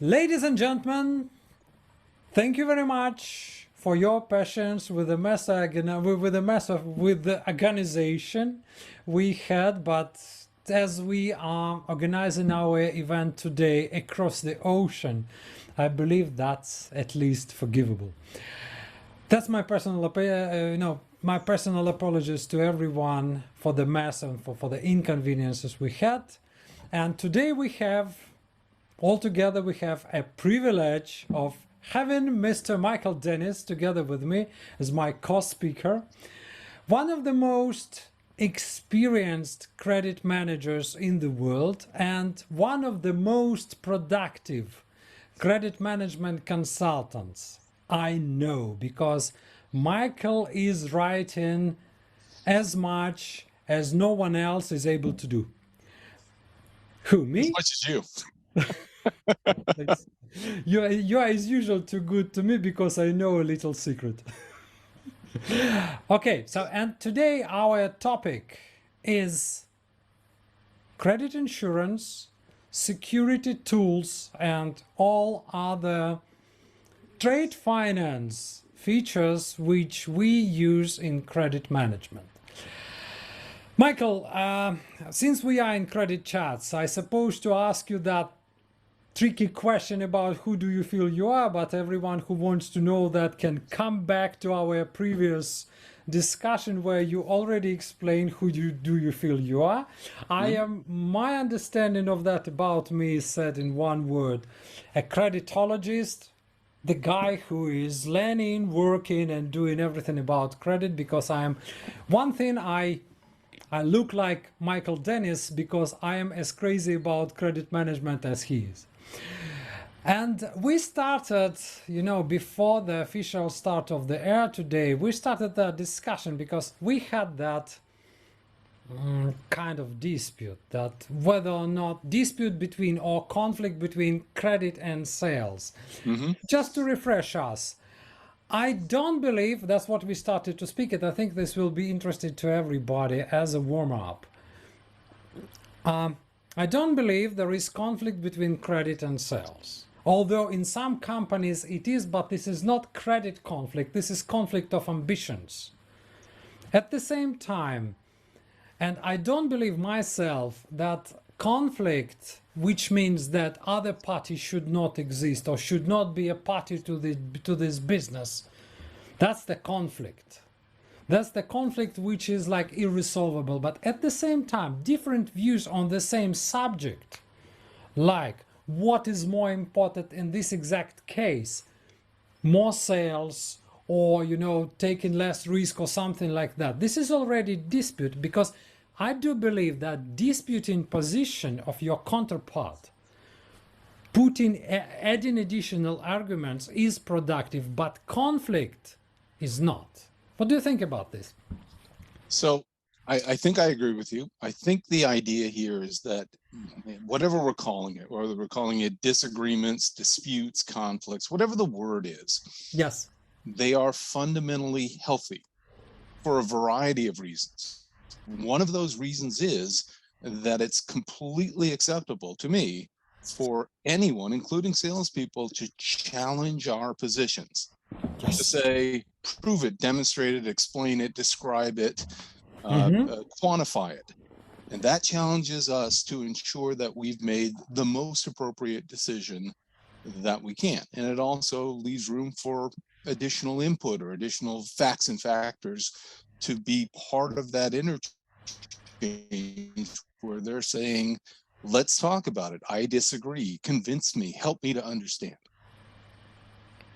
Ladies and gentlemen, thank you very much for your patience with the with the organization we had, but as we are organizing our event today across the ocean, I believe that's at least forgivable. That's my personal, my personal apologies to everyone for the mess and for the inconveniences we had. And today we have altogether, we have a privilege of having Mr. Michael Dennis together with me as my co-speaker, one of the most experienced credit managers in the world and one of the most productive credit management consultants I know, because Michael is writing as much as no one else is able to do. Who, me? As much as you. You are as usual too good to me because I know a little secret. Okay, so and today our topic is credit insurance, security tools, and all other trade finance features which we use in credit management. Michael, since we are in credit chats, I suppose to ask you that tricky question about who do you feel you are, but everyone who wants to know that can come back to our previous discussion where you already explained who you feel you are. My understanding of that about me is said in one word: a creditologist, the guy who is learning, working, and doing everything about credit. Because I am one thing, I look like Michael Dennis because I am as crazy about credit management as he is. And we started, before the official start of the air today, we started that discussion because we had that kind of dispute, that whether or not dispute between or conflict between credit and sales. Just to refresh us, I don't believe that's what we started to speak at. I think this will be interesting to everybody as a warm-up. I don't believe there is conflict between credit and sales. Although in some companies it is, but this is not credit conflict, this is conflict of ambitions. At the same time, and I don't believe myself that conflict, which means that other parties should not exist or should not be a party to this business, that's the conflict. That's the conflict which is like irresolvable. But at the same time, different views on the same subject, like what is more important in this exact case, more sales or, taking less risk or something like that. This is already dispute, because I do believe that disputing position of your counterpart, adding additional arguments is productive, but conflict is not. What do you think about this? So I think I agree with you. I think the idea here is that whatever we're calling it, whether we're calling it disagreements, disputes, conflicts, whatever the word is, yes, they are fundamentally healthy for a variety of reasons. One of those reasons is that it's completely acceptable to me for anyone, including salespeople, to challenge our positions. yes. To say, prove it, demonstrate it, explain it, describe it, quantify it. And that challenges us to ensure that we've made the most appropriate decision that we can. And it also leaves room for additional input or additional facts and factors to be part of that interchange where they're saying, let's talk about it. I disagree. Convince me. Help me to understand.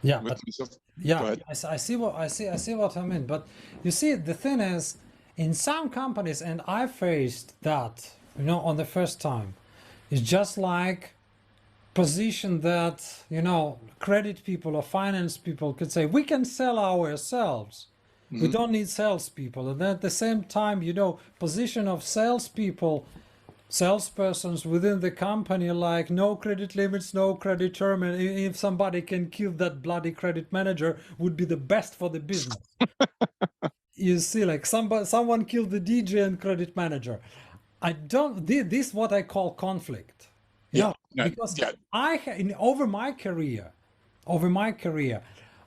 Yeah, but yeah, I see what I mean. But you see, the thing is, in some companies, and I faced that, on the first time, it's just like position that, credit people or finance people could say, we can sell ourselves. We don't need salespeople. And then at the same time, position of salespersons within the company, like no credit limits, no credit term, and if somebody can kill that bloody credit manager, would be the best for the business. You see, like someone killed the DJ and credit manager. This is what I call conflict. Yeah. Because Yeah. over my career,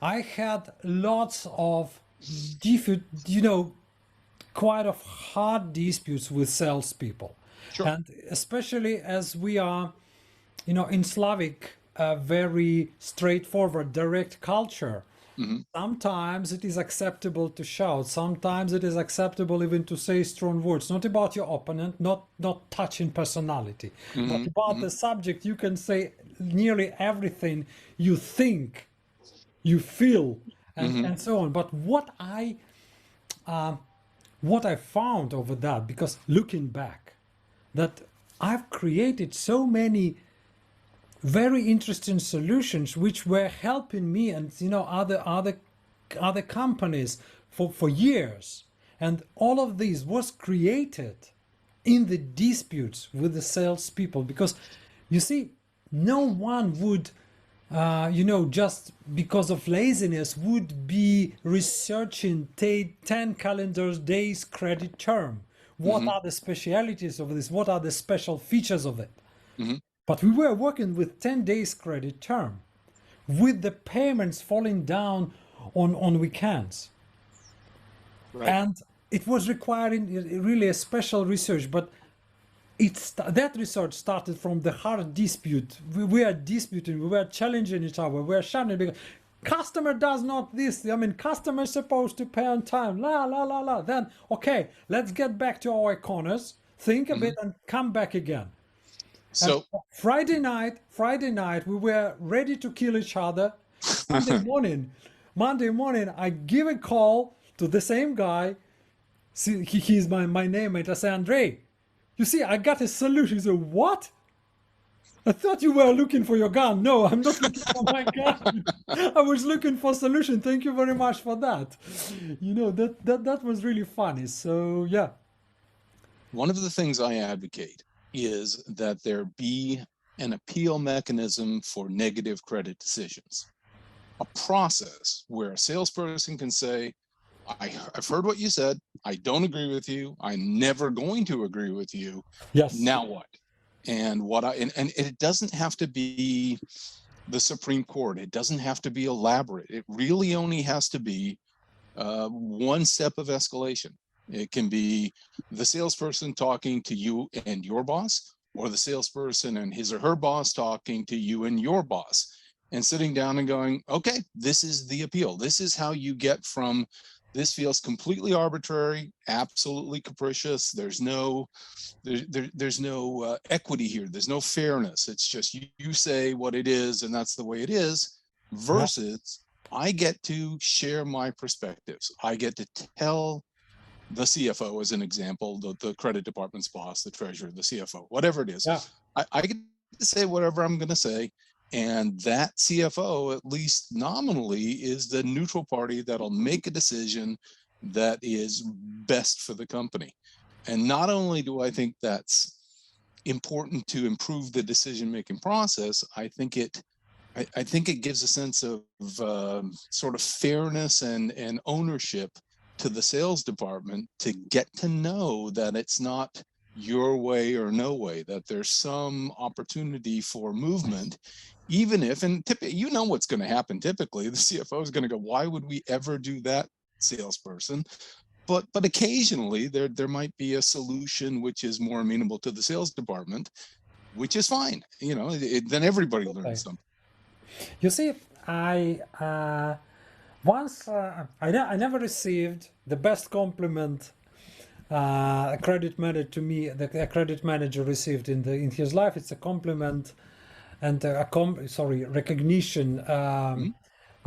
I had lots of quite of hard disputes with salespeople, Sure. and especially as we are, in Slavic, a very straightforward, direct culture. Hmm. Sometimes it is acceptable to shout. Sometimes it is acceptable even to say strong words, not about your opponent, not touching personality, but Hmm. about Hmm. the subject. You can say nearly everything you think, you feel, and Hmm. and so on. But what I found over that, because looking back, that I've created so many very interesting solutions which were helping me and other companies for years, and all of these was created in the disputes with the salespeople, because you see, no one would just because of laziness would be researching 10 calendar days credit term. What Hmm. are the specialities of this? What are the special features of it? Hmm. But we were working with 10 days credit term, with the payments falling down on weekends. Right. And it was requiring really a special research, but that research started from the hard dispute. We were disputing, we were challenging each other, we were shouting because customer does not this. I mean, customer is supposed to pay on time. La la la la. Then okay, let's get back to our corners, think a Hmm. bit, and come back again. And So, Friday night, we were ready to kill each other. Monday morning, I give a call to the same guy. See, he's my name, and I say, Andre, you see, I got a solution. He said, what? I thought you were looking for your gun. No, I'm not looking for my gun. I was looking for a solution. Thank you very much for that. That was really funny. So yeah. one of the things I advocate is that there be an appeal mechanism for negative credit decisions, a process where a salesperson can say, I've heard what you said. I don't agree with you. I'm never going to agree with you. Yes. Now what? And it doesn't have to be the Supreme Court. It doesn't have to be elaborate. It really only has to be one step of escalation. It can be the salesperson talking to you and your boss, or the salesperson and his or her boss talking to you and your boss, and sitting down and going, okay, this is the appeal. This is how you get from this feels completely arbitrary, absolutely capricious. There's no equity here. There's no fairness. It's just you say what it is, and that's the way it is, versus I get to share my perspectives. I get to tell the CFO, as an example, the credit department's boss, the treasurer, the CFO, whatever it is. Yeah. I get to say whatever I'm going to say. And that CFO, at least nominally, is the neutral party that'll make a decision that is best for the company. And not only do I think that's important to improve the decision-making process, I think it gives a sense of sort of fairness and ownership to the sales department to get to know that it's not your way or no way, that there's some opportunity for movement, even if, and you know what's going to happen typically, the CFO is going to go, why would we ever do that, salesperson? But occasionally there might be a solution which is more amenable to the sales department, which is fine. Then everybody learns something. You see, I once I never received the best compliment a credit manager to me. A credit manager received in his life. It's a compliment and recognition.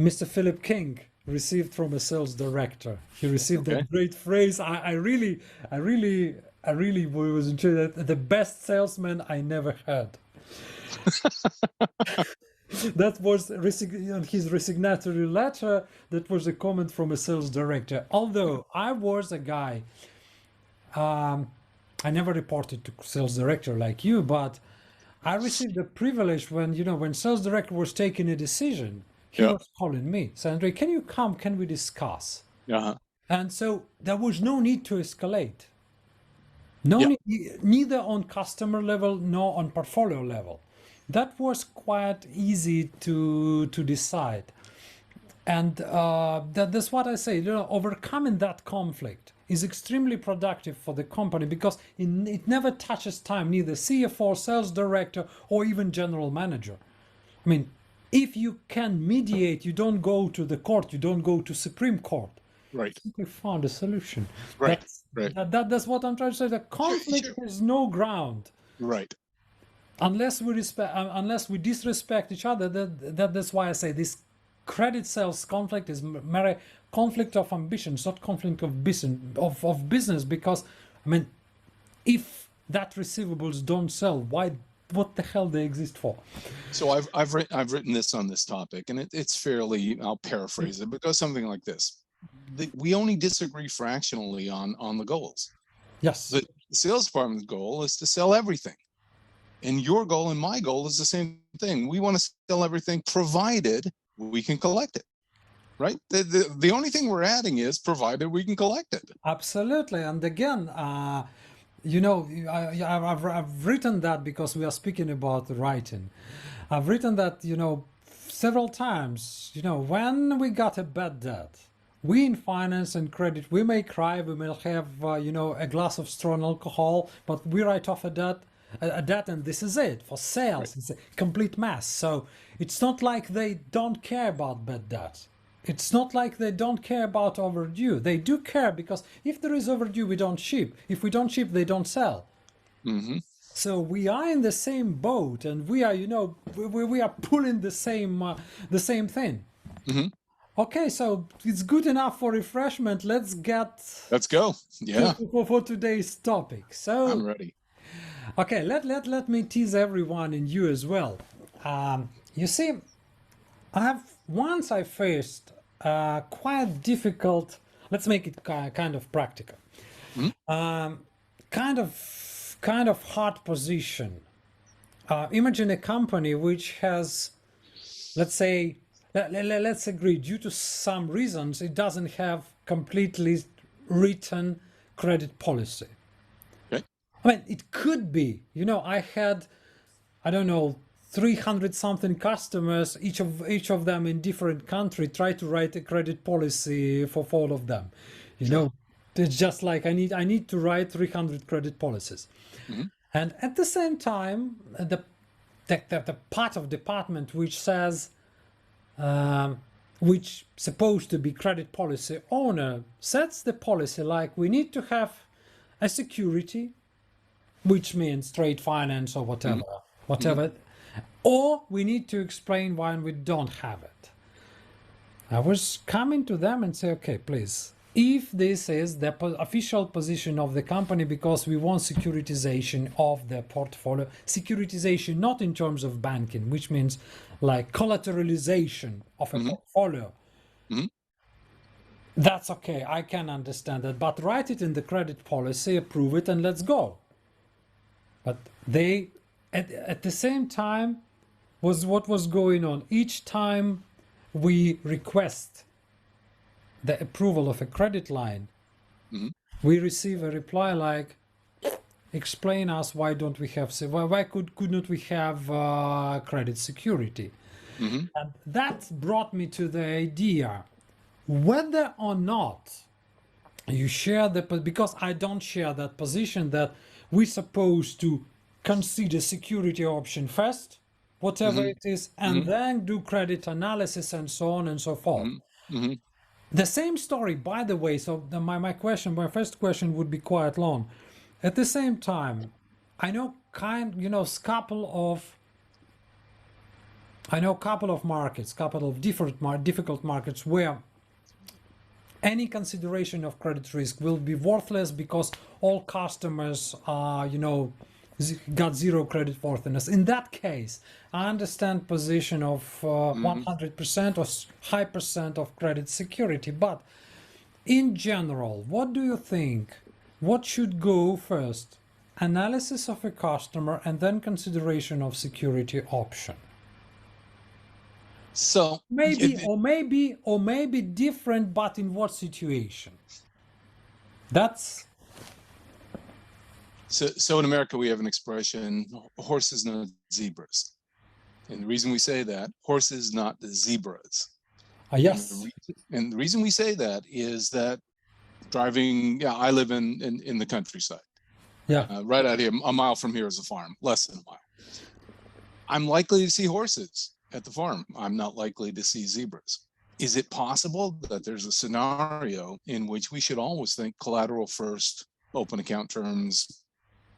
Mr. Philip King received from a sales director. He received that great phrase. I really was enjoying that. The best salesman I never had. That was on his resignatory letter. That was a comment from a sales director. Although I was a guy, I never reported to sales director like you, but I received the privilege when sales director was taking a decision, he was calling me, saying, Andre, can you come? Can we discuss? And so there was no need to escalate. Neither on customer level nor on portfolio level. that was quite easy to decide. And that's what I say, you know, overcoming that conflict is extremely productive for the company because it never touches time, neither CFO, sales director, or even general manager. I mean, if you can mediate, you don't go to the court, you don't go to Supreme Court. Right. We found a solution. Right. Right. That's what I'm trying to say. The conflict has no ground. Right. Unless we disrespect each other. That's why I say this credit sales conflict is mere conflict of ambitions, not conflict of business. Because I mean, if that receivables don't sell, what the hell they exist for? So I've written this on this topic, and it's fairly, I'll paraphrase it, but it goes something like this: we only disagree fractionally on the goals. Yes. The sales department's goal is to sell everything, and your goal and my goal is the same thing. We want to sell everything provided we can collect it. Right? The only thing we're adding is provided we can collect it. Absolutely. And again, you know, I've written that because we are speaking about writing. I've written that, you know, several times, you know, when we got a bad debt, we in finance and credit, we may cry, we may have, you know, a glass of strong alcohol, but we write off a debt, and this is it. For sales, right. It's a complete mess. So it's not like they don't care about bad debt. It's not like they don't care about overdue. They do care, because if there is overdue, we don't ship. If we don't ship, they don't sell. Mm-hmm. So we are in the same boat, and we are, you know, we are pulling the same thing. Mm-hmm. Okay, so it's good enough for refreshment. Let's go. Yeah. For today's topic. So I'm ready. Okay, let me tease everyone and you as well. You see, I faced quite difficult. Let's make it kind of practical. Mm-hmm. Kind of hard position. Imagine a company which has, let's say, let's agree, due to some reasons, it doesn't have completely written credit policy. Okay. I mean, it could be, you know, I had, I don't know, 300 something customers, each of them in different country, try to write a credit policy for all of them. You know, it's just like I need to write 300 credit policies. Mm-hmm. And at the same time, the part of department which says, which supposed to be credit policy owner, sets the policy like we need to have a security, which means trade finance or whatever, Mm-hmm. or we need to explain why we don't have it. I was coming to them and say, okay, please, if this is the official position of the company, because we want securitization of the portfolio, securitization not in terms of banking, which means like collateralization of a portfolio, that's okay, I can understand that, but write it in the credit policy, approve it, and let's go. But they, at the same time, was what was going on. Each time we request the approval of a credit line, we receive a reply like, explain us why don't we have, why could not we have credit security? And that brought me to the idea whether or not you share because I don't share that position that we're supposed to consider security option first, whatever it is, and then do credit analysis and so on and so forth. The same story, by the way, so my first question would be quite long. At the same time, I know couple of markets, couple of difficult markets where any consideration of credit risk will be worthless because all customers are, got zero credit worthiness. In that case, I understand position of 100% or high percent of credit security. But in general, what do you think? What should go first? Analysis of a customer and then consideration of security option. So maybe different, but in what situation? That's so in America we have an expression: horses know zebras. And the reason we say that, horses, not the zebras. Yes. And the reason we say that is that driving, I live in the countryside. Yeah. Right out here, a mile from here is a farm, less than a mile. I'm likely to see horses at the farm. I'm not likely to see zebras. Is it possible that there's a scenario in which we should always think collateral first, open account terms,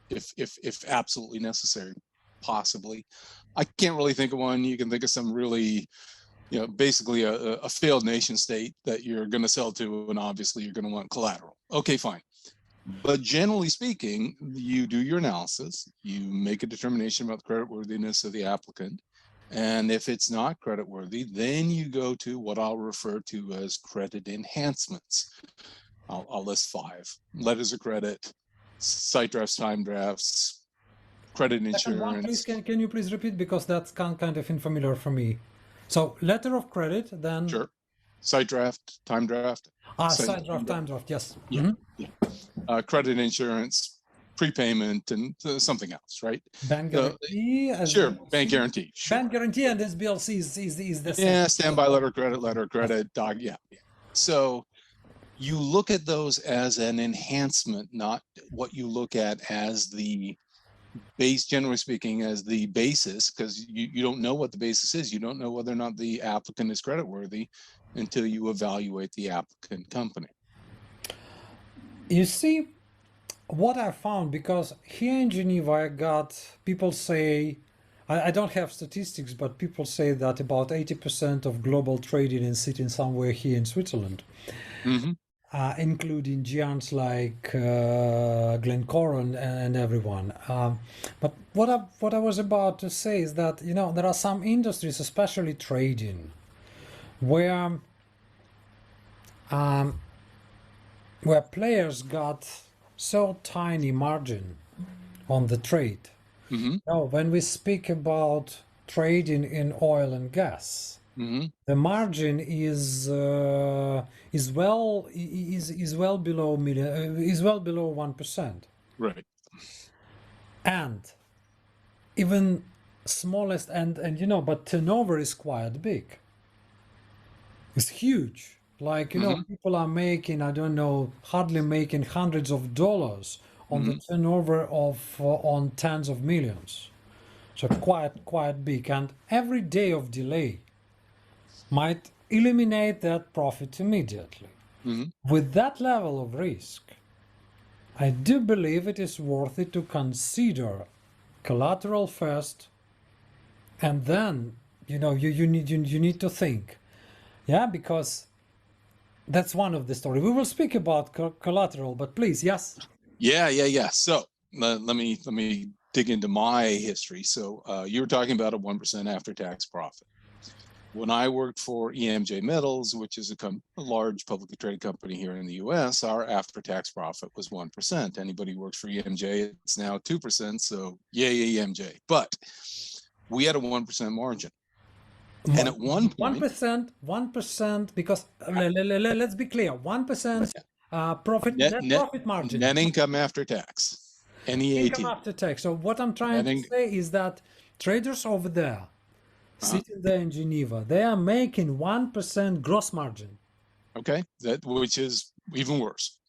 if absolutely necessary? Possibly. I can't really think of one. You can think of some really, basically a failed nation state that you're going to sell to, and obviously you're going to want collateral. Okay, fine. But generally speaking, you do your analysis, you make a determination about the creditworthiness of the applicant. And if it's not creditworthy, then you go to what I'll refer to as credit enhancements. I'll list 5: letters of credit, site drafts, time drafts, credit insurance. One, please, can you please repeat, because that's kind of unfamiliar for me. So letter of credit, then sure, site draft, time draft. Site draft, time draft, yes. Yeah, mm-hmm. Yeah. Credit insurance, prepayment, and something else, right? Bank guarantee. Sure, bank guarantee. Sure. Bank guarantee and SBLC is the same. Yeah, standby letter of credit, dog. Yeah. So you look at those as an enhancement, not what you look at as the base, generally speaking, as the basis, because you don't know what the basis is. You don't know whether or not the applicant is creditworthy until you evaluate the applicant company. You see, what I found, because here in Geneva, I got people say, I don't have statistics, but people say that about 80% of global trading is sitting somewhere here in Switzerland, mm-hmm. Including giants like Glencore and everyone. But what I was about to say is that, there are some industries, especially trading, where players got so tiny margin on the trade. Mm-hmm. Now, when we speak about trading in oil and gas, mm-hmm. the margin is well below 1%. Right. And even smallest but turnover is quite big. It's huge. Like, mm-hmm. people are making, hardly making hundreds of dollars on mm-hmm. the turnover of on tens of millions. So quite big. And every day of delay might eliminate that profit immediately. Mm-hmm. With that level of risk, I do believe it is worth it to consider collateral first, and then, you need to think. Yeah, because that's one of the story. We will speak about collateral, but please, yes. Yeah. So let me dig into my history. So you were talking about a 1% after-tax profit. When I worked for EMJ Metals, which is a large publicly traded company here in the U.S., our after-tax profit was 1%. Anybody who works for EMJ, it's now 2%. So yay, EMJ. But we had a 1% margin. And at one point, 1%, because let's be clear, 1% profit, net profit margin. Net income after tax. NEAT. Income after tax. So what I'm trying to say is that traders over there, sitting there in Geneva, they are making 1% gross margin. Okay, which is even worse.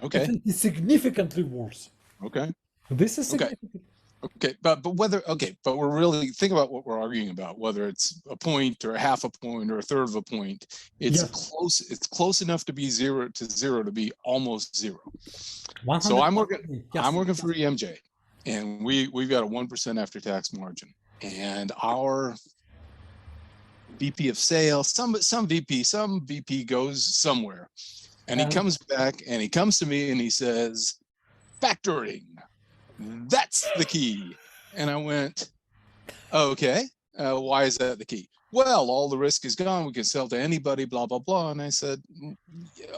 Okay. It's significantly worse. Okay. This is significant. Okay, but we're really think about what we're arguing about, whether it's a point or a half a point or a third of a point. It's close. It's close enough to be zero to be almost zero. So I'm working for EMJ, and we've got a 1% after tax margin, and our VP of sales, some VP goes somewhere, and he comes back and he comes to me and he says, factoring. That's the key. And I went, okay, why is that the key? Well, all the risk is gone. We can sell to anybody, blah, blah, blah. And I said,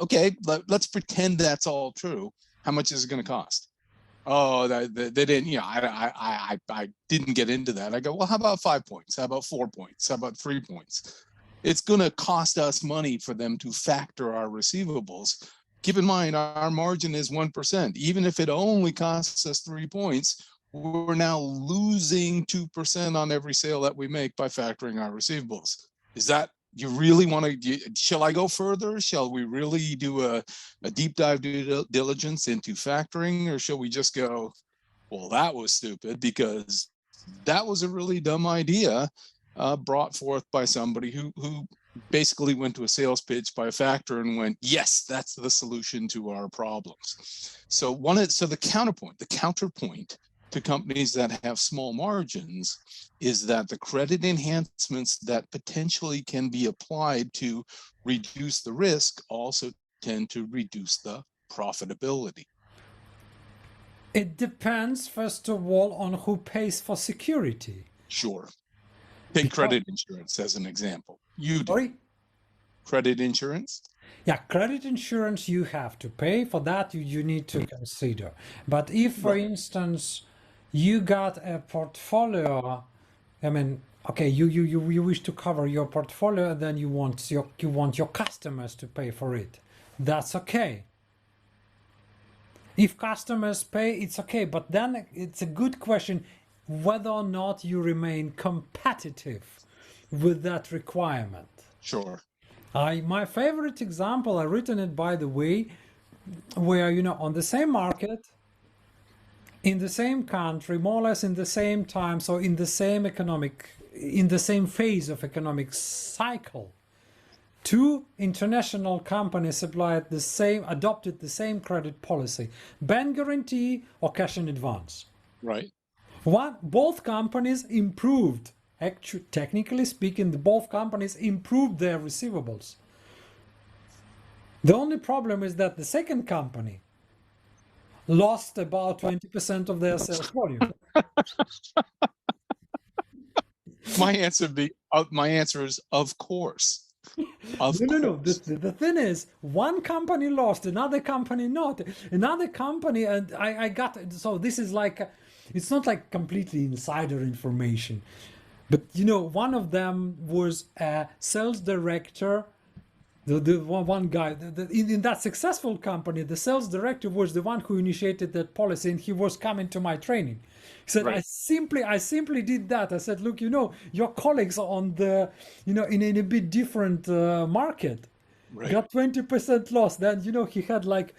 okay, let's pretend that's all true. How much is it going to cost? Oh, they didn't, I didn't get into that. I go, well, how about 5 points? How about 4 points? How about 3 points? It's going to cost us money for them to factor our receivables. Keep in mind, our margin is 1%. Even if it only costs us 3 points, we're now losing 2% on every sale that we make by factoring our receivables. Is that, you really want to, shall I go further? Shall we really do a deep dive due diligence into factoring, or shall we just go, well, that was stupid because that was a really dumb idea brought forth by somebody who basically went to a sales pitch by a factor and went, yes, that's the solution to our problems. So the counterpoint to companies that have small margins is that the credit enhancements that potentially can be applied to reduce the risk also tend to reduce the profitability. It depends, first of all, on who pays for security. Sure. Take credit insurance as an example. You do. Sorry? Credit insurance? Yeah, credit insurance you have to pay for that. You need to consider. But if, for instance, you got a portfolio, I mean, okay, you wish to cover your portfolio, and then you want your customers to pay for it. That's okay. If customers pay, it's okay. But then it's a good question whether or not you remain competitive with that requirement. Sure. My favorite example, I've written it, by the way, where, on the same market, in the same country, more or less in the same time, so in the same phase of economic cycle, two international companies adopted the same credit policy: bank guarantee or cash in advance. Right. Both companies improved. Actually, technically speaking, both companies improved their receivables. The only problem is that the second company lost about 20% of their sales volume. My answer is of course. No. The thing is, one company lost, another company not. Another company, and I got, so this is like, it's not like completely insider information. But, one of them was a sales director, the one guy, in that successful company, the sales director was the one who initiated that policy, and he was coming to my training. He said, right. I simply did that. I said, look, your colleagues are on the, in a bit different market, right, got 20% loss. Then, he had like,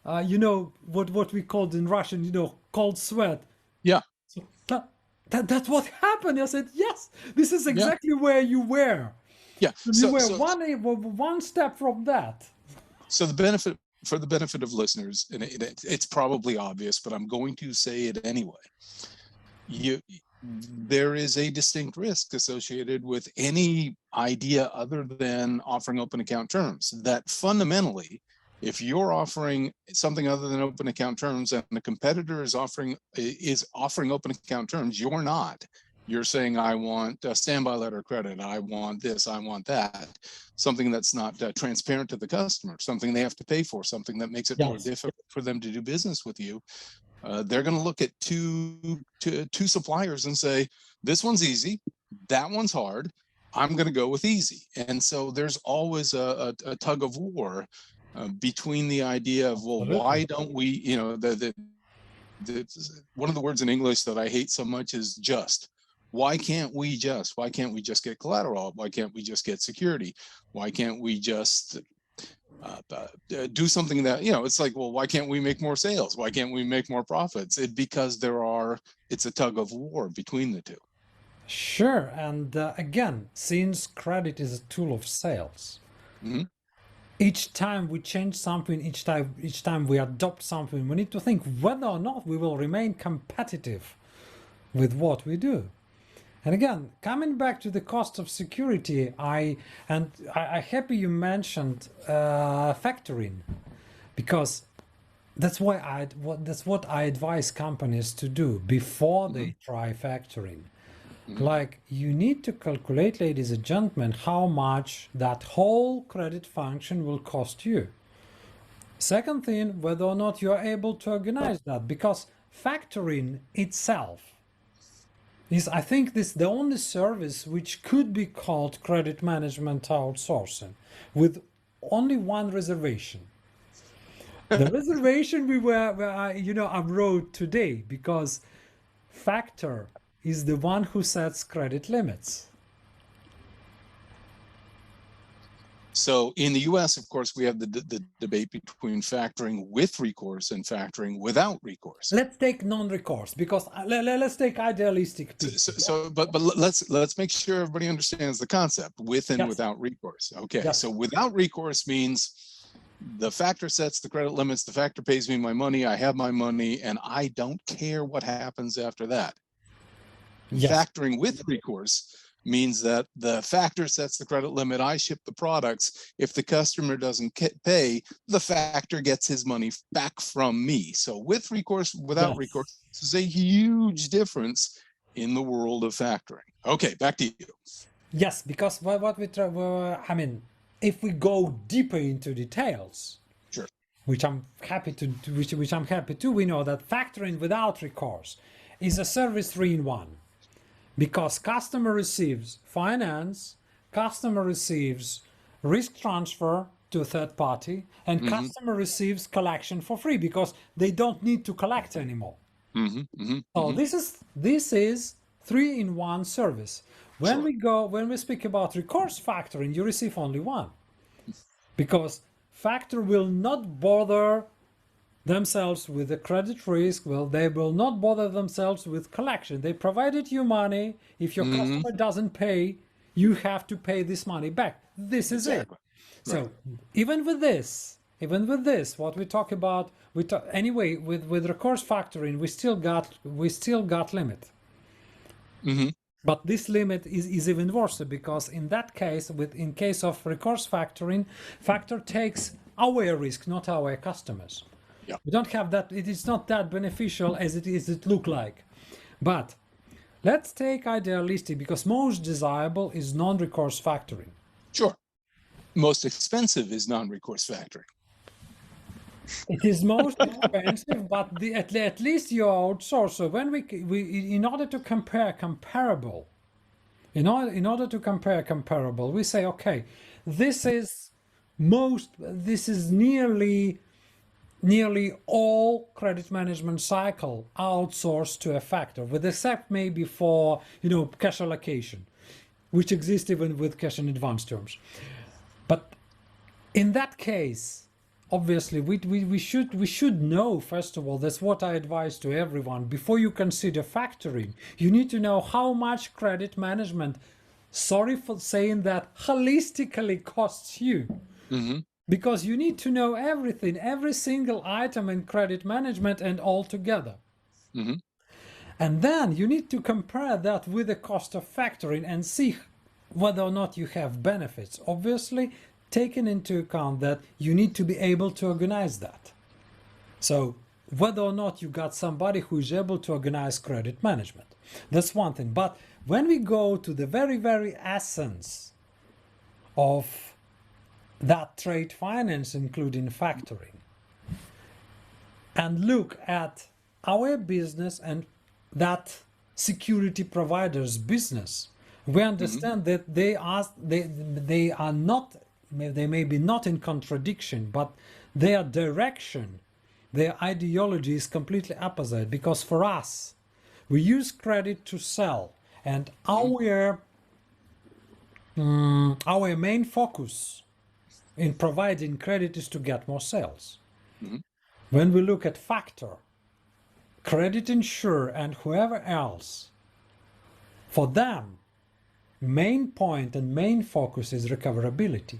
what we called in Russian, cold sweat. Yeah. So that's what happened. I said, yes, this is exactly where you were. Yeah. You were one step from that. So for the benefit of listeners, and it's probably obvious, but I'm going to say it anyway. There is a distinct risk associated with any idea other than offering open account terms. That fundamentally, if you're offering something other than open account terms and the competitor is offering open account terms, you're not. You're saying, I want a standby letter of credit, I want this, I want that. Something that's not transparent to the customer, something they have to pay for, something that makes it more difficult for them to do business with you. They're going to look at two suppliers and say, this one's easy, that one's hard, I'm going to go with easy. And so there's always a tug of war between the idea of, well, why don't we, one of the words in English that I hate so much is just. Why can't we just get collateral? Why can't we just get security? Why can't we just do something that, it's like, well, why can't we make more sales? Why can't we make more profits? Because it's a tug of war between the two. Sure. And again, since credit is a tool of sales, each time we change something, each time we adopt something, we need to think whether or not we will remain competitive with what we do. And again, coming back to the cost of security, I happy you mentioned factoring, because that's what I advise companies to do before they try factoring. Like, you need to calculate, ladies and gentlemen, how much that whole credit function will cost you. Second thing, whether or not you are able to organize that, because factoring itself is, I think, the only service which could be called credit management outsourcing, with only one reservation. The reservation I wrote today, because factor is the one who sets credit limits. So in the US, of course, we have the debate between factoring with recourse and factoring without recourse. Let's take non-recourse, because let's take idealistic people. But let's make sure everybody understands the concept with and without recourse. Okay, so without recourse means the factor sets the credit limits, the factor pays me my money, I have my money, and I don't care what happens after that. Factoring with recourse means that the factor sets the credit limit, I ship the products. If the customer doesn't pay, the factor gets his money back from me. So with recourse, without recourse, this is a huge difference in the world of factoring. Okay, back to you. Yes, because what we try, I mean, if we go deeper into details, sure, which I'm happy to, which I'm happy to, we know that factoring without recourse is a service 3-in-1. Because customer receives finance, customer receives risk transfer to a third party, and customer receives collection for free because they don't need to collect anymore. So this is 3-in-1 service. When we speak about recourse factoring, you receive only one, because factor will not bother themselves with the credit risk. Well, they will not bother themselves with collection. They provided you money. If your customer doesn't pay, you have to pay this money back. This is it. So even with this, what we talk about, anyway, with recourse factoring, we still got limit. But this limit is even worse, because in that case, in case of recourse factoring, factor takes our risk, not our customers. We don't have that. It is not that beneficial as it look like. But let's take idealistic, because most desirable is non-recourse factoring. Sure. Most expensive is non-recourse factoring. It is most expensive, but at least you outsource. So when we in order to compare comparable, we say, okay, this is nearly all credit management cycle outsourced to a factor, with except maybe for cash allocation, which exists even with cash in advance terms. But in that case, obviously we should know, first of all, that's what I advise to everyone, before you consider factoring, you need to know how much credit management, sorry for saying that, holistically costs you. Because you need to know everything, every single item in credit management and all together. And then you need to compare that with the cost of factoring and see whether or not you have benefits. Obviously, taking into account that you need to be able to organize that. So whether or not you got somebody who is able to organize credit management, that's one thing. But when we go to the very, very essence of that trade finance, including factoring, and look at our business and that security provider's business, we understand that they may be not in contradiction, but their direction, their ideology is completely opposite. Because for us, we use credit to sell, and our main focus in providing credit is to get more sales. When we look at factor, credit insurer, and whoever else, for them, main point and main focus is recoverability.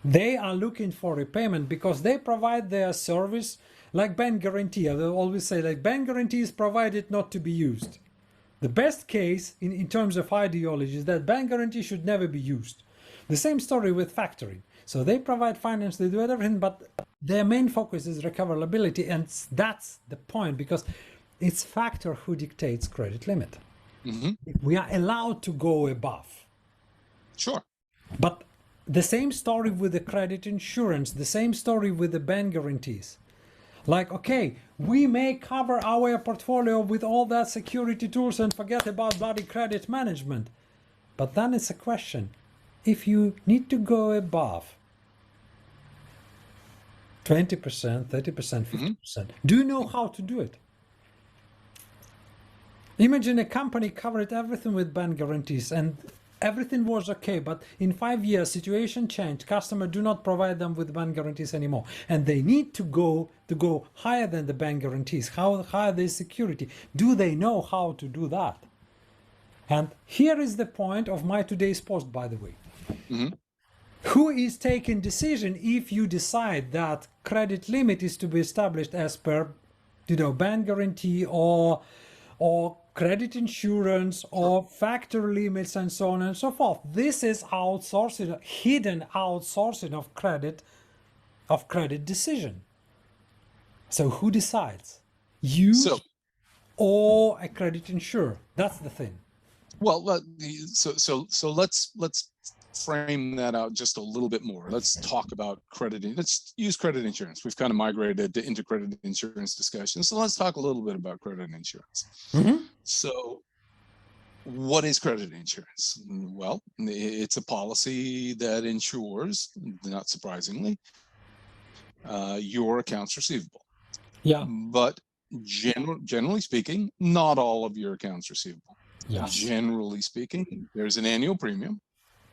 They are looking for repayment because they provide their service, like bank guarantee. I will always say, like, bank guarantee is provided not to be used. The best case in terms of ideology is that bank guarantee should never be used. The same story with factoring. So they provide finance, they do everything, but their main focus is recoverability, and that's the point, because it's factor who dictates credit limit. We are allowed to go above. Sure. But the same story with the credit insurance, the same story with the bank guarantees. Like, okay, we may cover our portfolio with all that security tools and forget about bloody credit management. But then it's a question. If you need to go above 20%, 30%, 50%, do you know how to do it? Imagine a company covered everything with bank guarantees and everything was okay, but in 5 years situation changed. Customer do not provide them with bank guarantees anymore, and they need to go higher than the bank guarantees. How higher the security? Do they know how to do that? And here is the point of my today's post, by the way. Mm-hmm. Who is taking decision if you decide that credit limit is to be established as per, bank guarantee or credit insurance or factor limits and so on and so forth? This is outsourcing, hidden outsourcing of credit decision. So who decides? You or a credit insurer? That's the thing. Well, so let's frame that out just a little bit more. Let's talk about credit. Let's use credit insurance. We've kind of migrated into credit insurance discussions. So let's talk a little bit about credit insurance. Mm-hmm. So what is credit insurance? Well, it's a policy that insures, not surprisingly, your accounts receivable. Yeah. But generally speaking, not all of your accounts receivable. Yes. Generally speaking, there's an annual premium,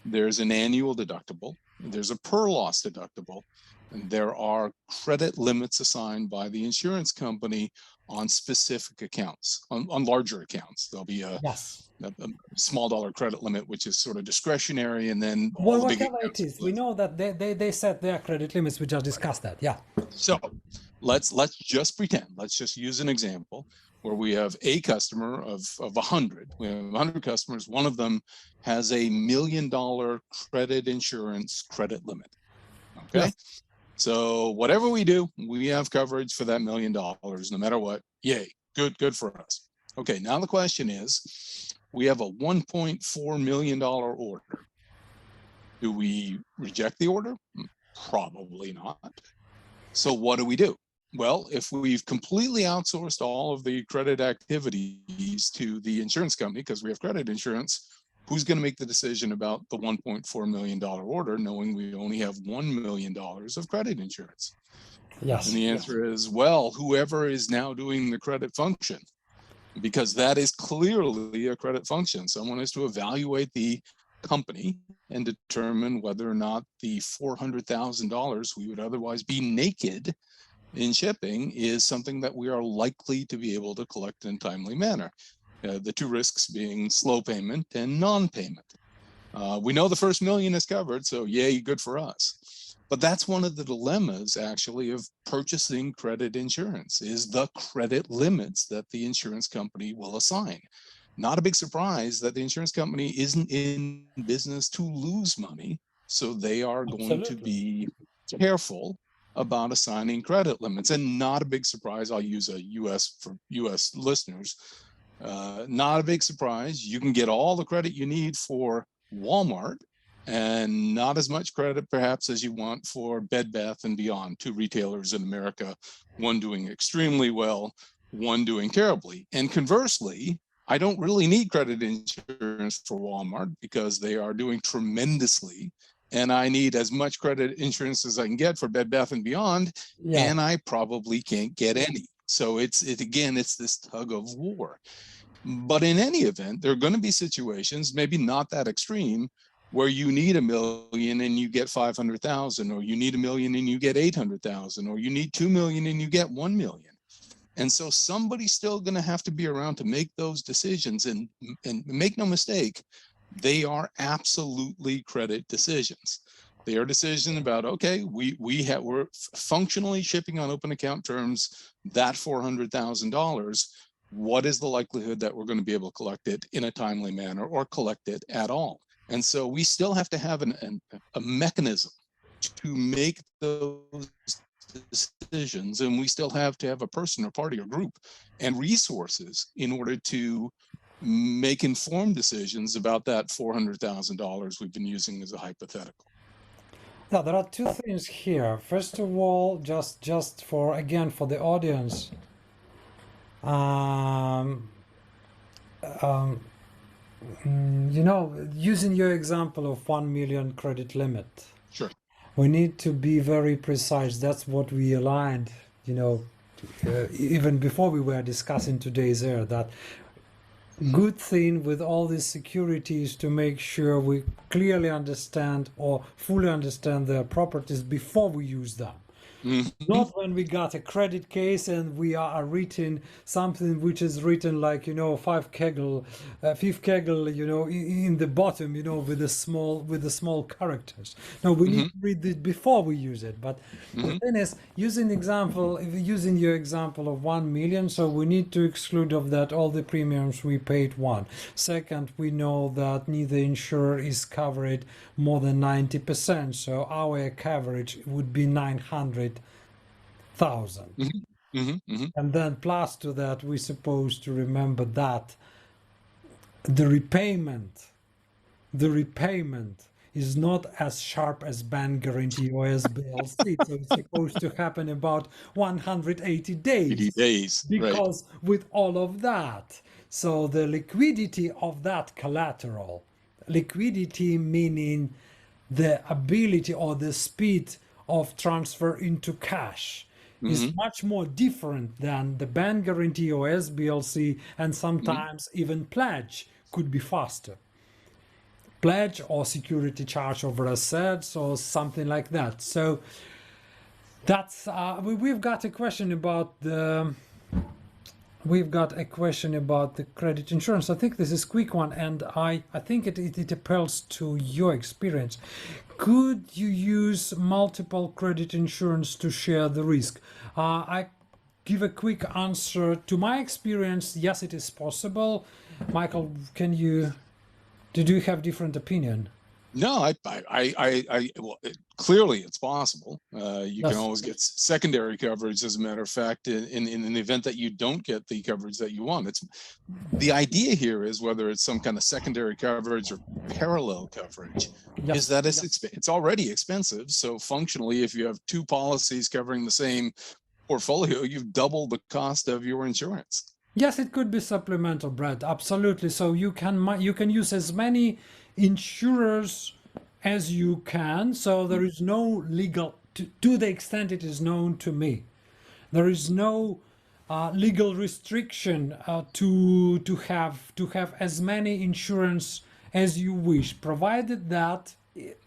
there's an annual deductible, there's a per loss deductible, and there are credit limits assigned by the insurance company on specific accounts, on larger accounts. There'll be a small dollar credit limit, which is sort of discretionary, and then whatever it is, we know that they set their credit limits. We just discussed that. Yeah. So let's just pretend. Let's just use an example where we have a customer of 100. We have 100 customers. One of them has a $1 million credit insurance credit limit. Okay. Yes. So whatever we do, we have coverage for that $1 million, no matter what. Yay, good for us. Okay, now the question is, we have a $1.4 million order. Do we reject the order? Probably not. So what do we do? Well, if we've completely outsourced all of the credit activities to the insurance company, because we have credit insurance, who's going to make the decision about the $1.4 million order, knowing we only have $1 million of credit insurance? Yes. And the answer is, well, whoever is now doing the credit function, because that is clearly a credit function. Someone has to evaluate the company and determine whether or not the $400,000 we would otherwise be naked in shipping is something that we are likely to be able to collect in a timely manner. The two risks being slow payment and non-payment. We know the first $1 million is covered, so yay, good for us. But that's one of the dilemmas, actually, of purchasing credit insurance, is the credit limits that the insurance company will assign. Not a big surprise that the insurance company isn't in business to lose money, so they are going to be careful about assigning credit limits. And not a big surprise, I'll use a for US listeners, not a big surprise, you can get all the credit you need for Walmart and not as much credit perhaps as you want for Bed Bath & Beyond, two retailers in America, one doing extremely well, one doing terribly. And conversely, I don't really need credit insurance for Walmart because they are doing tremendously, and I need as much credit insurance as I can get for Bed Bath & Beyond, and I probably can't get any. So it's this tug of war. But in any event, there are going to be situations, maybe not that extreme, where you need $1 million and you get 500,000, or you need $1 million and you get 800,000, or you need 2 million and you get 1 million. And so somebody's still going to have to be around to make those decisions, and make no mistake, they are absolutely credit decisions. They are decisions about, okay, we're functionally shipping on open account terms that $400,000. What is the likelihood that we're going to be able to collect it in a timely manner or collect it at all? And so we still have to have a mechanism to make those decisions, and we still have to have a person or party or group and resources in order to make informed decisions about that $400,000 we've been using as a hypothetical. Now, there are two things here. First of all, just for the audience, using your example of 1 million credit limit, sure, we need to be very precise. That's what we aligned, even before we were discussing today's air, that good thing with all these securities to make sure we clearly understand or fully understand their properties before we use them. Not when we got a credit case and we are written something which is written like, fifth kegel, in the bottom, with the small characters. No, we need to read it before we use it. But the thing is, using your example of 1 million, so we need to exclude of that all the premiums we paid. One. Second, we know that neither insurer is covered more than 90%, so our coverage would be 900,000. And then plus to that, we're supposed to remember that the repayment is not as sharp as bank guarantee or sblc. So it's supposed to happen about 180 days. 80 days, because with all of that, so the liquidity of that collateral, liquidity meaning the ability or the speed of transfer into cash, is much more different than the bank guarantee or sblc, and sometimes even pledge could be faster. Pledge or security charge over assets or something like that. So that's we've got a question about the credit insurance. I think this is a quick one, and I think it appeals to your experience. Could you use multiple credit insurance to share the risk? I give a quick answer. To my experience, yes, it is possible. Michael, did you have different opinion? No, well, clearly it's possible. You can always get secondary coverage, as a matter of fact, in the event that you don't get the coverage that you want. The idea here is, whether it's some kind of secondary coverage or parallel coverage, is that it's already expensive. So functionally, if you have two policies covering the same portfolio, you've doubled the cost of your insurance. Yes, it could be supplemental, Brad. Absolutely. So you can use as many insurers as you can. So there is no legal, to the extent it is known to me, there is no legal restriction to have as many insurance as you wish, provided that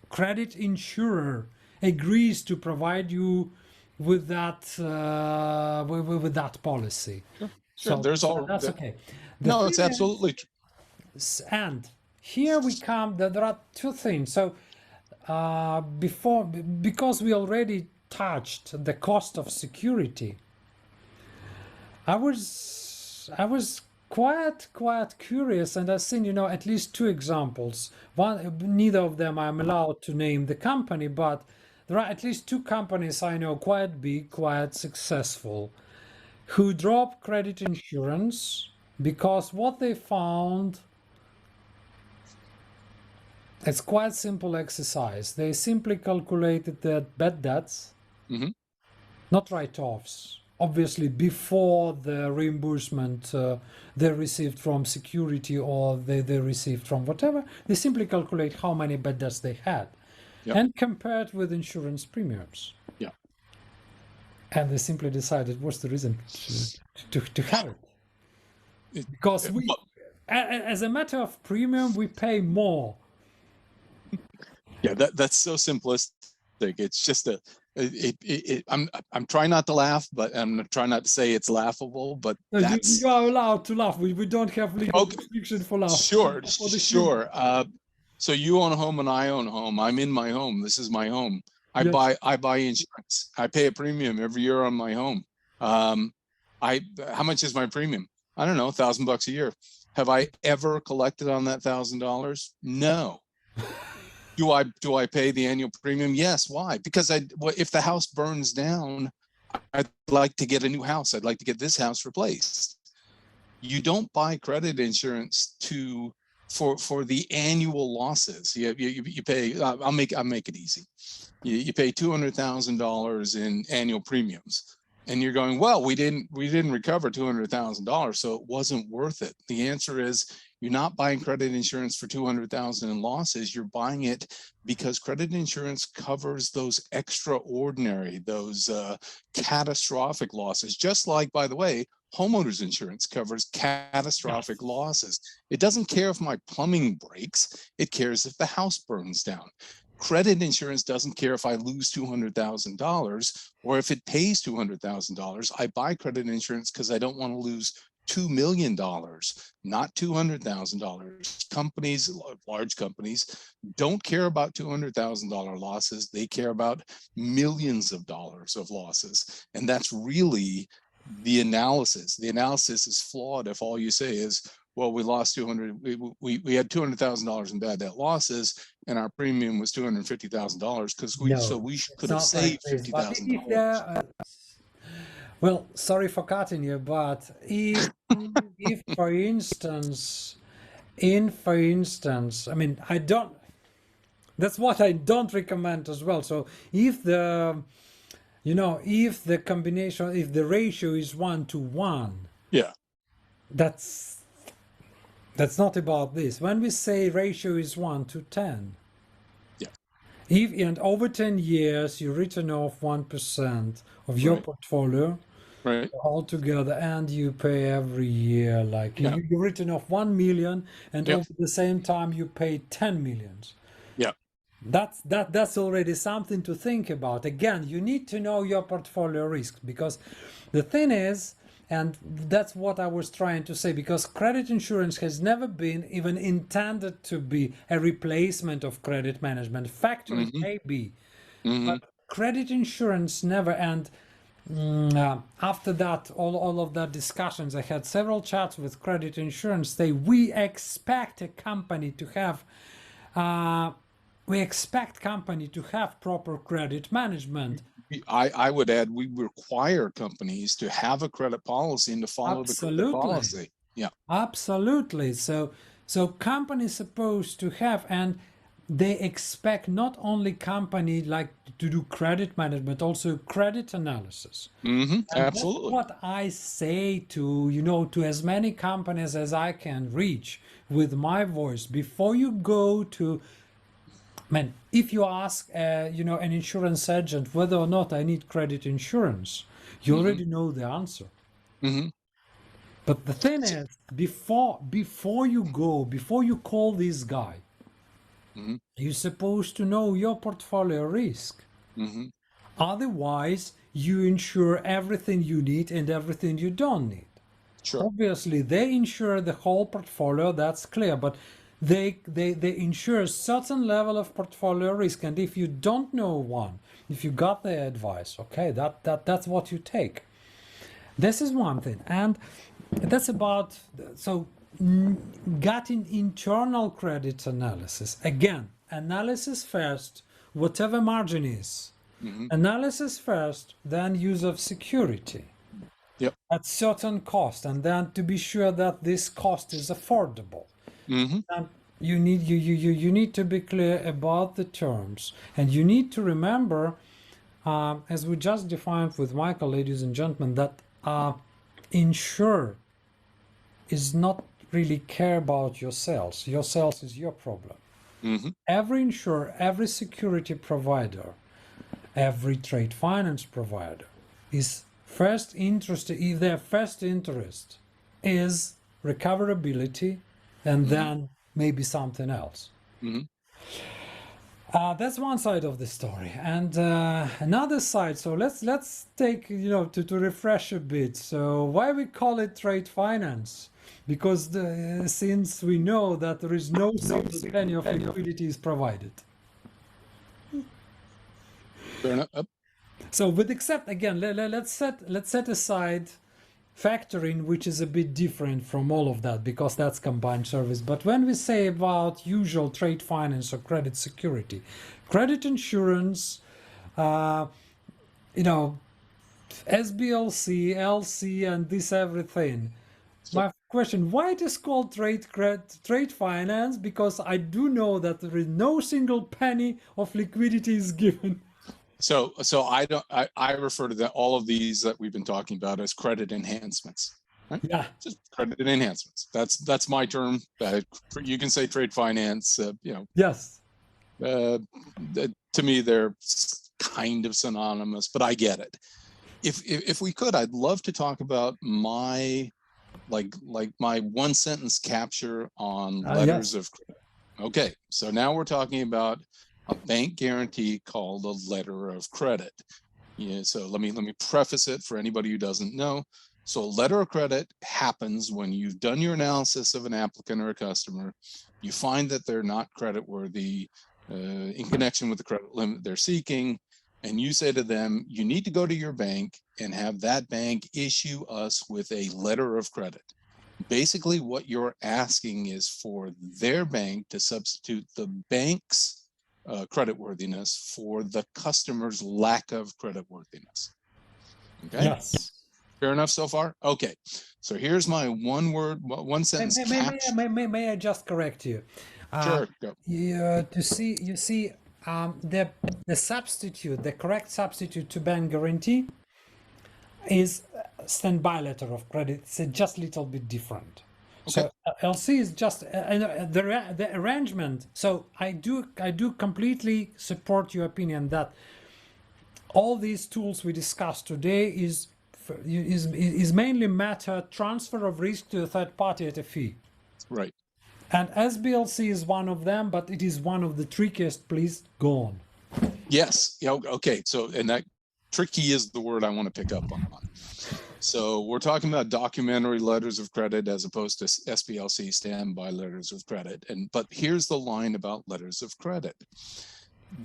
credit insurer agrees to provide you with that policy. Sure, so that's okay. No, it's absolutely true. And here we come. There are two things. So because we already touched the cost of security, I was quite curious, and I've seen at least two examples. One, neither of them I'm allowed to name the company, but there are at least two companies I know, quite big, quite successful, who dropped credit insurance because what they found, it's quite simple exercise. They simply calculated that bad debts, not write-offs, obviously before the reimbursement they received from security or they received from whatever, they simply calculate how many bad debts they had and compared with insurance premiums. And they simply decided, what's the reason to have it? Because we, as a matter of premium, we pay more. Yeah, that's so simplistic. It's just I'm trying not to laugh, but I'm trying not to say it's laughable. But no, you are allowed to laugh. We don't have legal restriction for laugh. Sure. So you own a home and I own a home. I'm in my home. This is my home. I buy insurance. I pay a premium every year on my home. How much is my premium? I don't know, $1,000 a year. Have I ever collected on that $1,000? No. Do I pay the annual premium? Yes. Why? Because if the house burns down, I'd like to get a new house. I'd like to get this house replaced. You don't buy credit insurance for the annual losses. You pay. I'll make it easy. You pay $200,000 in annual premiums, and you're going, well, we didn't recover $200,000, so it wasn't worth it. The answer is, you're not buying credit insurance for $200,000 in losses. You're buying it because credit insurance covers those extraordinary, those catastrophic losses. Just like, by the way, Homeowners insurance covers catastrophic losses. It doesn't care if my plumbing breaks. It cares if the house burns down. Credit insurance doesn't care if I lose $200,000 or if it pays $200,000. I buy credit insurance because I don't want to lose $2 million, not $200,000. Companies, large companies, don't care about $200,000 losses. They care about millions of dollars of losses. And that's really the analysis. The analysis is flawed if all you say is, well, we lost we had $200,000 in bad debt losses, and our premium was $250,000 because we could have saved $50,000. Well, sorry for cutting you, but if for instance, I mean, that's what I don't recommend as well. So if the combination, if the ratio is 1-to-1, yeah, that's not about this. When we say ratio is 1-to-10, yeah, and over 10 years you written off 1% of your portfolio, right, altogether, and you pay every year, like you've written off 1 million, and over the same time you pay 10 millions. Yeah, that's already something to think about. Again, you need to know your portfolio risk, because the thing is, and that's what I was trying to say, because credit insurance has never been even intended to be a replacement of credit management. Factoring may be, but credit insurance never. And after that, all of that discussions, I had several chats with credit insurance. We expect a company to have proper credit management. I would add, we require companies to have a credit policy and to follow the credit policy. Yeah, absolutely. So companies supposed to have, and they expect not only company like to do credit management, also credit analysis. Absolutely. That's what I say to as many companies as I can reach with my voice. Before you go to, if you ask an insurance agent whether or not I need credit insurance, you already know the answer. But the thing is, before you call this guy, you're supposed to know your portfolio risk. Otherwise, you insure everything you need and everything you don't need. Sure. Obviously, they insure the whole portfolio, that's clear, but they insure a certain level of portfolio risk. And if you don't know one, if you got their advice, okay, that's what you take. This is one thing. And that's about, getting internal credit analysis. Again, analysis first, whatever margin is. Analysis first, then use of security at certain cost, and then to be sure that this cost is affordable. And you need to be clear about the terms, and you need to remember, as we just defined with Michael, ladies and gentlemen, that insurer is not really care about your sales. Your sales is your problem. Every insurer, every security provider, every trade finance provider is first interested, if their first interest is recoverability, and then maybe something else. That's one side of the story, and another side. So let's take to refresh a bit. So why we call it trade finance? Because since we know that there is no single penny of liquidity is provided. Fair enough. So, but except again, let's set aside factoring, which is a bit different from all of that, because that's combined service. But when we say about usual trade finance or credit security, credit insurance, SBLC, LC, and this everything. My question: why it is called trade finance? Because I do know that there is no single penny of liquidity is given. So I refer to all of these that we've been talking about as credit enhancements. Right? Yeah, just credit enhancements. That's my term. You can say trade finance. Yes. To me, they're kind of synonymous, but I get it. if we could, I'd love to talk about my my one sentence capture on letters Yes. of credit. Okay, so now we're talking about a bank guarantee called a letter of credit. Yeah, so let me preface it for anybody who doesn't know. So a letter of credit happens when you've done your analysis of an applicant or a customer, you find that they're not creditworthy in connection with the credit limit they're seeking, and you say to them, you need to go to your bank and have that bank issue us with a letter of credit. Basically, what you're asking is for their bank to substitute the bank's creditworthiness for the customer's lack of creditworthiness. Okay. Yes. Fair enough so far? Okay. So here's my one sentence caption. May I just correct you? Sure. Go. You see, the substitute, the correct substitute to bank guarantee is standby letter of credit. It's just a little bit different. Okay. So LC is just the arrangement. So I do completely support your opinion that all these tools we discussed today is mainly matter transfer of risk to a third party at a fee. Right. And sblc is one of them, but it is one of the trickiest. Please go on. Yes. Yeah. Okay. So, and that tricky is the word I want to pick up on. So we're talking about documentary letters of credit as opposed to SBLC standby letters of credit. But here's the line about letters of credit.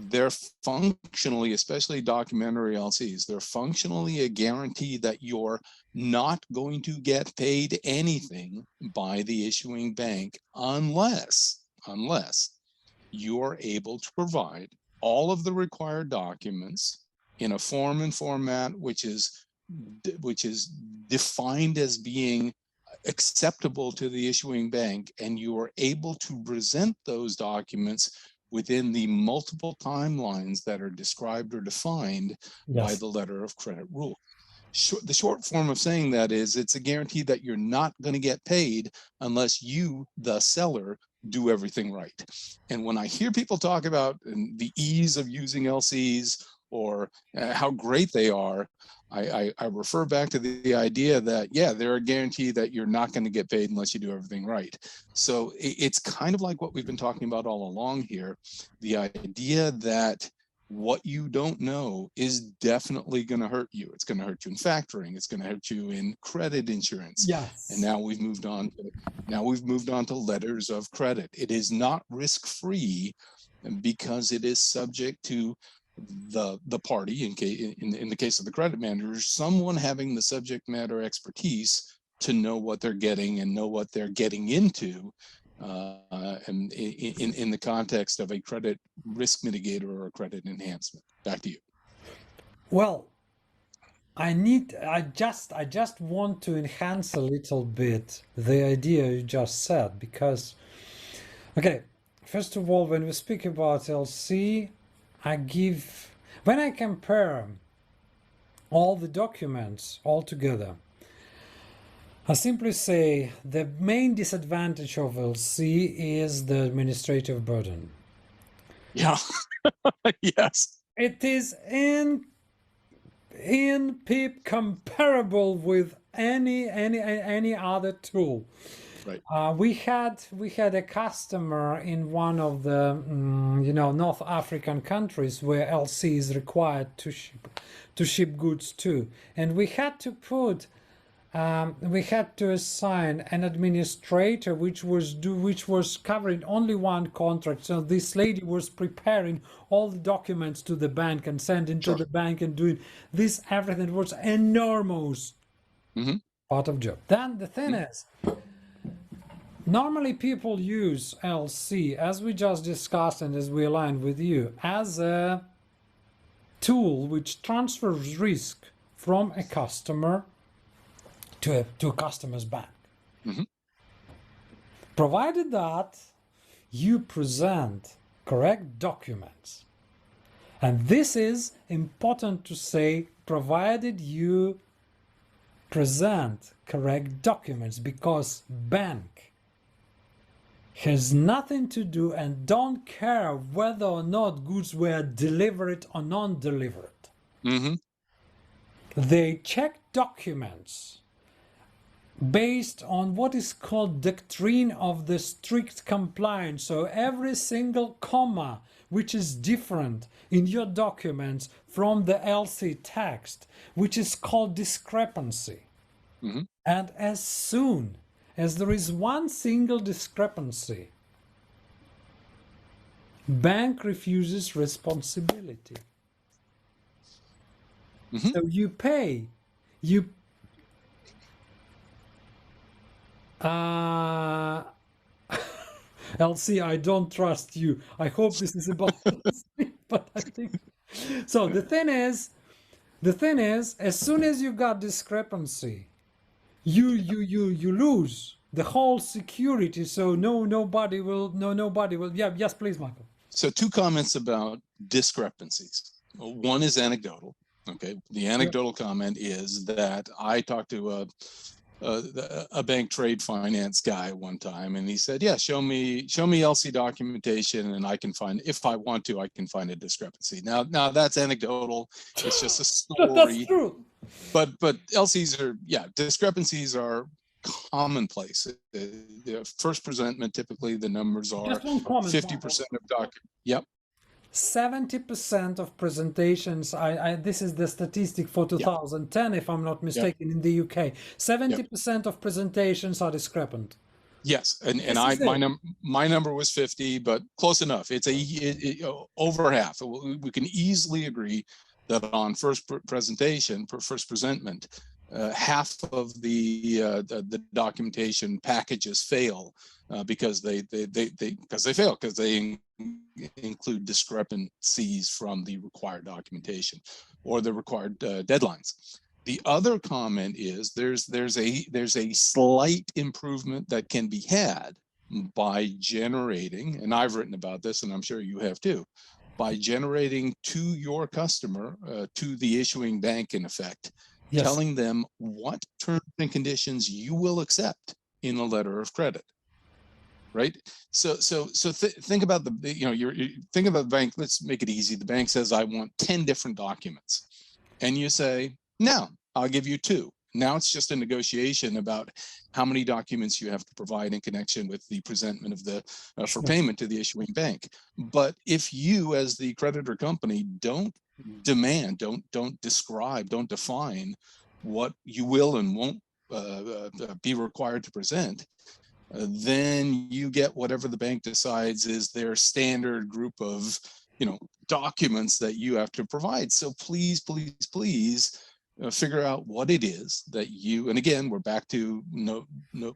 They're functionally, especially documentary LCs, they're functionally a guarantee that you're not going to get paid anything by the issuing bank unless you're able to provide all of the required documents in a form and format which is defined as being acceptable to the issuing bank, and you are able to present those documents within the multiple timelines that are described or defined by the letter of credit rule. The short form of saying that is it's a guarantee that you're not going to get paid unless you, the seller, do everything right. And when I hear people talk about the ease of using LCs or how great they are, I refer back to the idea that, yeah, they're a guarantee that you're not going to get paid unless you do everything right. So it's kind of like what we've been talking about all along here, the idea that what you don't know is definitely going to hurt you. It's going to hurt you in factoring. It's going to hurt you in credit insurance. Yes. And now we've moved on to letters of credit. It is not risk-free because it is subject to the party, in the case of the credit manager, someone having the subject matter expertise to know what they're getting and know what they're getting into, and in the context of a credit risk mitigator or a credit enhancement. Back to you. Well, I just want to enhance a little bit the idea you just said, because, okay, first of all, when we speak about LC, when I compare all the documents all together, I simply say the main disadvantage of LC is the administrative burden. Yeah. Yes. It is in PIP comparable with any other tool. Right. We had a customer in one of the North African countries where LC is required to ship goods to, and we had to assign an administrator which was covering only one contract. So this lady was preparing all the documents to the bank and sending to the bank and doing this everything. It was enormous part of job. Then the thing is, normally people use LC, as we just discussed and as we aligned with you, as a tool which transfers risk from a customer to a customer's bank. Provided that you present correct documents. And this is important to say, provided you present correct documents, because bank has nothing to do and don't care whether or not goods were delivered or non-delivered. They check documents based on what is called doctrine of the strict compliance. So every single comma which is different in your documents from the LC text, which is called discrepancy. Mm-hmm. And as soon as there is one single discrepancy, bank refuses responsibility. Mm-hmm. So you pay, you LC, I don't trust you. I hope this is about LC, but I think so. The thing is, as soon as you got discrepancy, you lose the whole security. So nobody will. Yeah, yes, please, Michael. So 2 comments about discrepancies. One is anecdotal. Okay, the anecdotal comment is that I talked to a bank trade finance guy one time, and he said, "Yeah, show me LC documentation, and I can find, if I want to, I can find a discrepancy." Now that's anecdotal. It's just a story. That's true. But LCs are, yeah, discrepancies are commonplace. The first presentment, typically the numbers are 50% of document. Yep. 70% of presentations, this is the statistic for 2010, if I'm not mistaken, in the UK. 70% of presentations are discrepant. Yes, and my number was 50, but close enough. It's over half. We can easily agree that on first presentment, half of the documentation packages fail because they fail because they include discrepancies from the required documentation or the required deadlines. The other comment is there's a slight improvement that can be had by generating, and I've written about this, and I'm sure you have too, by generating to your customer, to the issuing bank in effect, telling them what terms and conditions you will accept in a letter of credit. Right. So think about you're think about the bank. Let's make it easy. The bank says, I want 10 different documents. And you say, no, I'll give you 2. Now it's just a negotiation about how many documents you have to provide in connection with the presentment of the for payment to the issuing bank. But if you, as the creditor company, don't demand, don't describe, don't define what you will and won't be required to present, then you get whatever the bank decides is their standard group of documents that you have to provide. So please figure out what it is that you, and again, we're back to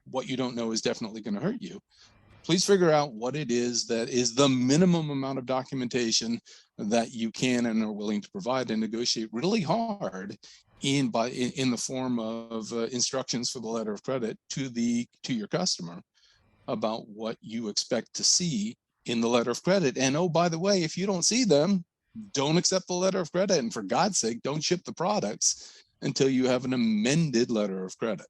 what you don't know is definitely going to hurt you. Please figure out what it is that is the minimum amount of documentation that you can and are willing to provide, and negotiate really hard in the form of instructions for the letter of credit to your customer about what you expect to see in the letter of credit. And oh, by the way, if you don't see them, don't accept the letter of credit, and for God's sake, don't ship the products until you have an amended letter of credit.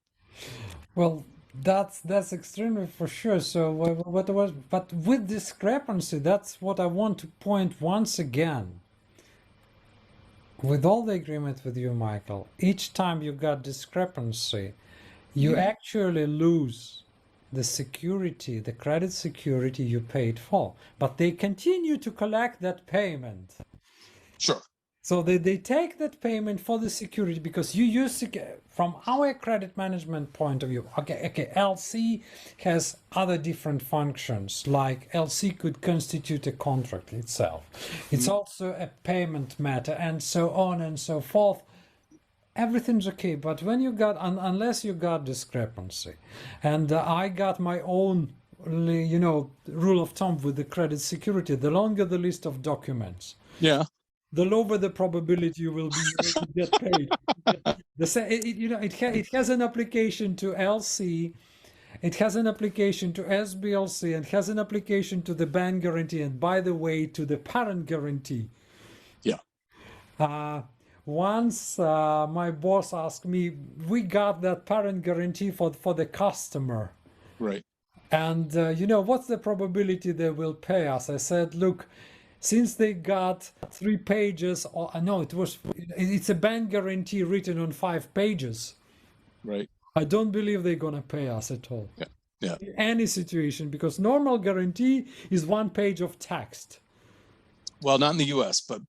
Well, that's extremely for sure. So but with discrepancy, that's what I want to point once again. With all the agreement with you, Michael, each time you got discrepancy, you actually lose the security, the credit security you paid for, but they continue to collect that payment. Sure. So they take that payment for the security, because you use, from our credit management point of view, okay, LC has other different functions, like LC could constitute a contract itself. It's also a payment matter, and so on and so forth. Everything's okay, but when you got, unless you got discrepancy, and I got my own, rule of thumb with the credit security, the longer the list of documents, the lower the probability you will be able to get paid. It has an application to LC, it has an application to SBLC, and has an application to the bank guarantee, and by the way, to the parent guarantee. Once my boss asked me, we got that parent guarantee for the customer. Right. And, what's the probability they will pay us? I said, look, since they got 3 pages, or no, it's a bank guarantee written on 5 pages. Right. I don't believe they're gonna pay us at all. Yeah. Yeah. In any situation, because normal guarantee is 1 page of text. Well, not in the U.S., but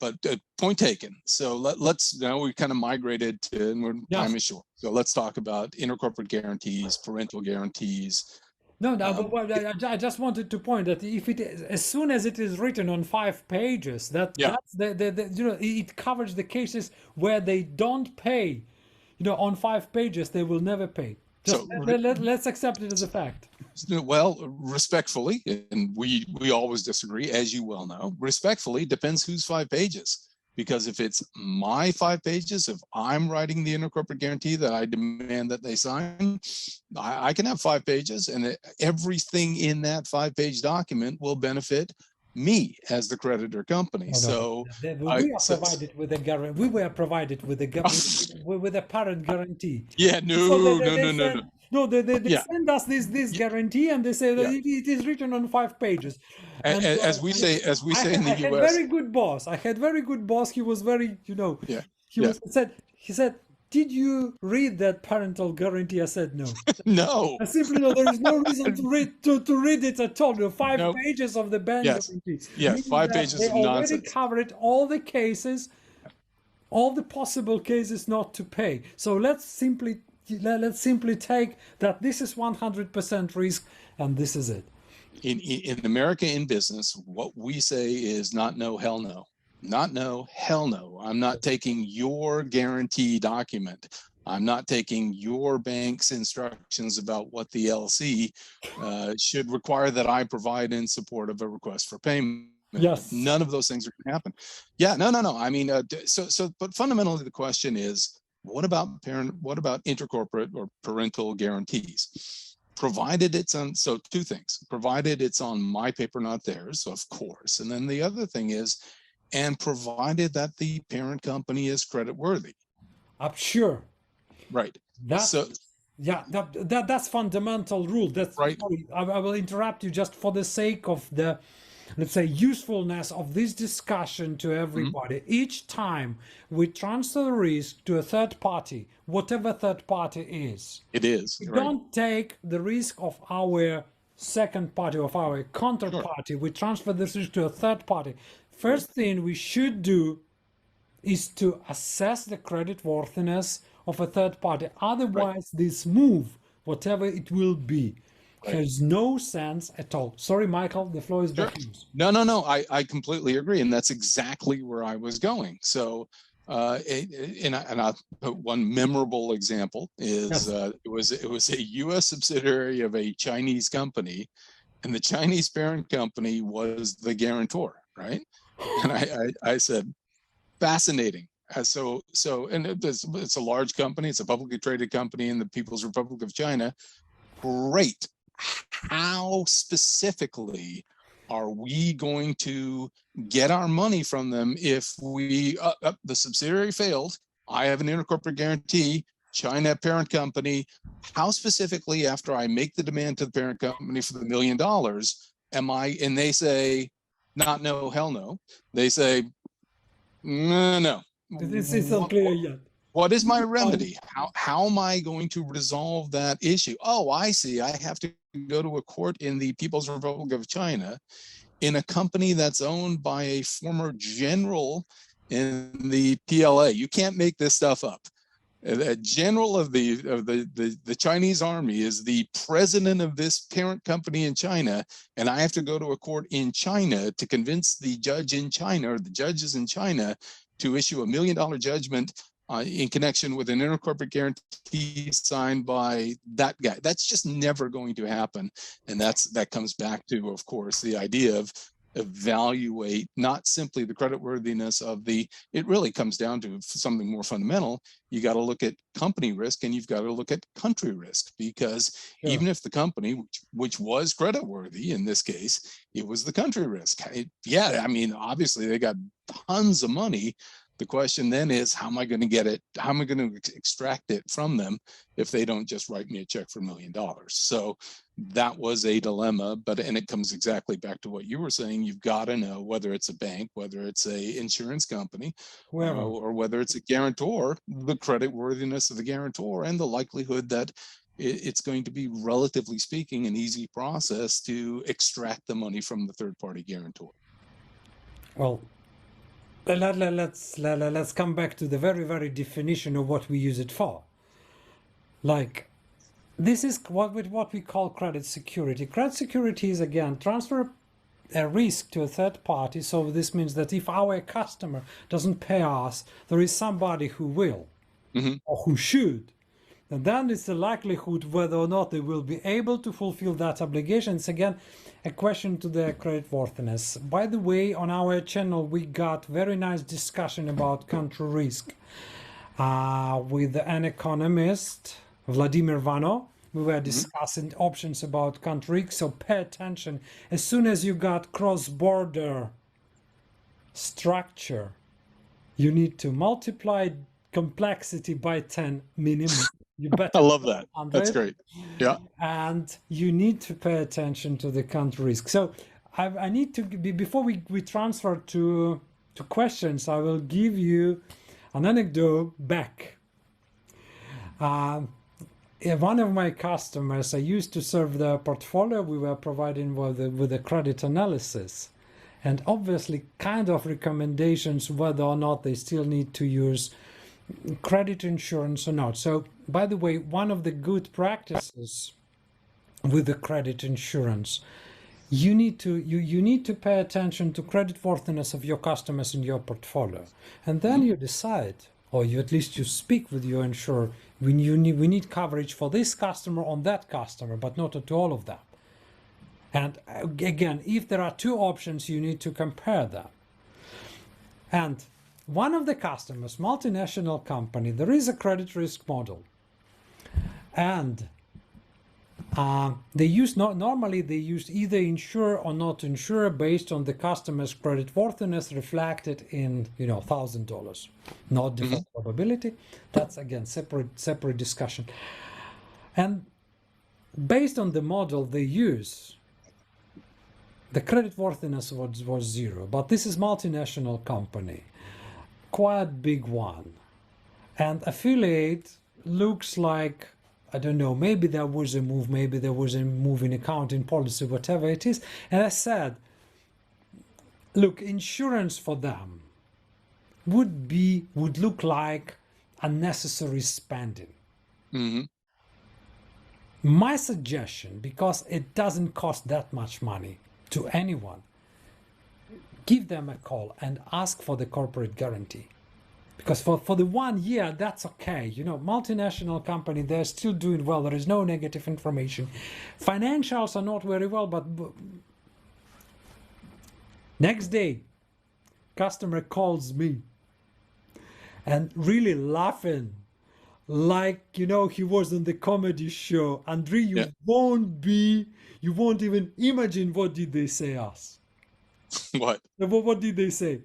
point taken. So let's now we kind of migrated to, and time is short. So let's talk about intercorporate guarantees, parental guarantees. No, but I just wanted to point that if it is, as soon as it is written on 5 pages, that's it covers the cases where they don't pay. On 5 pages, they will never pay. Just let's accept it as a fact. Well, respectfully, and we always disagree, as you well know, respectfully depends whose 5 pages. Because if it's my 5 pages, if I'm writing the intercorporate guarantee that I demand that they sign, I can have 5 pages, and everything in that 5-page document will benefit me as the creditor company. So we are provided with a guarantee. We were provided with a parent guarantee. Yeah, no. They send us this guarantee, and they say that it is written on 5 pages. As we say in the US, I had very good boss. He was very, He said, "Did you read that parental guarantee?" I said, "No." No. I simply know there is no reason to read it at all. 5 pages of the bank guarantee. Yeah, 5 pages of nonsense. They already covered all the cases, all the possible cases not to pay. So let's simply take that this is 100% risk, and this is it. In America, in business, what we say is not no, hell no. Not no, hell no. I'm not taking your guarantee document. I'm not taking your bank's instructions about what the LC should require that I provide in support of a request for payment. Yes. None of those things are going to happen. Yeah, no. I mean, but fundamentally the question is, what about intercorporate or parental guarantees? Provided it's on, so 2 things, provided it's on my paper, not theirs, of course. And then the other thing is, and provided that the parent company is creditworthy. I'm sure. Right. That's fundamental rule. That's right. Sorry, I will interrupt you just for the sake of the, let's say, usefulness of this discussion to everybody. Each time we transfer the risk to a third party, whatever third party is, we don't take the risk of our second party, of our counterparty. Sure. We transfer this risk to a third party. First thing we should do is to assess the creditworthiness of a third party. Otherwise, this move, whatever it will be, has no sense at all. Sorry, Michael, the floor is back to you. No. I completely agree, and that's exactly where I was going. So, and I'll put one memorable example is it was a U.S. subsidiary of a Chinese company, and the Chinese parent company was the guarantor, right? And I said, fascinating. So, and it's a large company. It's a publicly traded company in the People's Republic of China. Great. How specifically are we going to get our money from them if we the subsidiary failed? I have an intercorporate guarantee. China parent company. How specifically, after I make the demand to the parent company for the $1 million, am I? And they say, not no, hell no. They say, no. This is unclear yet. What is my remedy? How am I going to resolve that issue? Oh, I see. I have to go to a court in the People's Republic of China in a company that's owned by a former general in the PLA. You can't make this stuff up. The general of the Chinese army is the president of this parent company in China, and I have to go to a court in China to convince the judge in China or the judges in China to issue a $1 million judgment in connection with an intercorporate guarantee signed by that guy. That's just never going to happen, and that comes back to, of course, the idea of evaluate not simply the creditworthiness of the, it really comes down to something more fundamental. You got to look at company risk and you've got to look at country risk, because even if the company, which was creditworthy in this case, it was the country risk. I mean, obviously they got tons of money, The question then is, how am I going to get it? How am I going to extract it from them if they don't just write me a check for $1 million? So that was a dilemma, and it comes exactly back to what you were saying. You've got to know whether it's a bank, whether it's a insurance company, or whether it's a guarantor, the credit worthiness of the guarantor and the likelihood that it's going to be, relatively speaking, an easy process to extract the money from the third-party guarantor. Well, let's come back to the very definition of what we use it for. Like, this is what we call credit security. Credit security is, again, transfer a risk to a third party. So this means that if our customer doesn't pay us, there is somebody who will, or who should. And then it's the likelihood whether or not they will be able to fulfill that obligation. It's, again, a question to their creditworthiness. By the way, on our channel, we got very nice discussion about country risk with an economist, Vladimir Vano. We were discussing options about country risk, so pay attention. As soon as you got cross-border structure, you need to multiply complexity by 10 minimum. You better. I love that. That's great. Yeah. And you need to pay attention to the country risk. So I need to be, before we transfer to questions, I will give you an anecdote back. One of my customers, I used to serve their portfolio. We were providing with the credit analysis, and obviously kind of recommendations whether or not they still need to use credit insurance or not. So, by the way, one of the good practices with the credit insurance, you need to pay attention to credit worthiness of your customers in your portfolio, and then you decide, or you at least you speak with your insurer. We need coverage for this customer on that customer, but not to all of them. And again, if there are two options, you need to compare them. And one of the customers, multinational company, there is a credit risk model, and they use normally they use either insure or not insure based on the customer's credit worthiness reflected in $1,000, not default probability. That's, again, separate discussion. And based on the model they use, the credit worthiness was zero. But this is multinational company, quite big one, and affiliate looks like, I don't know, maybe there was a move, maybe there was a move in accounting policy, whatever it is. And I said, look, insurance for them would look like unnecessary spending. My suggestion, because it doesn't cost that much money to anyone, give them a call and ask for the corporate guarantee. Because for the 1 year, that's okay. Multinational company, they're still doing well. There is no negative information. Financials are not very well, but next day, customer calls me and really laughing like, he was on the comedy show. Andrei, you won't even imagine what did they say us. What? What did they say?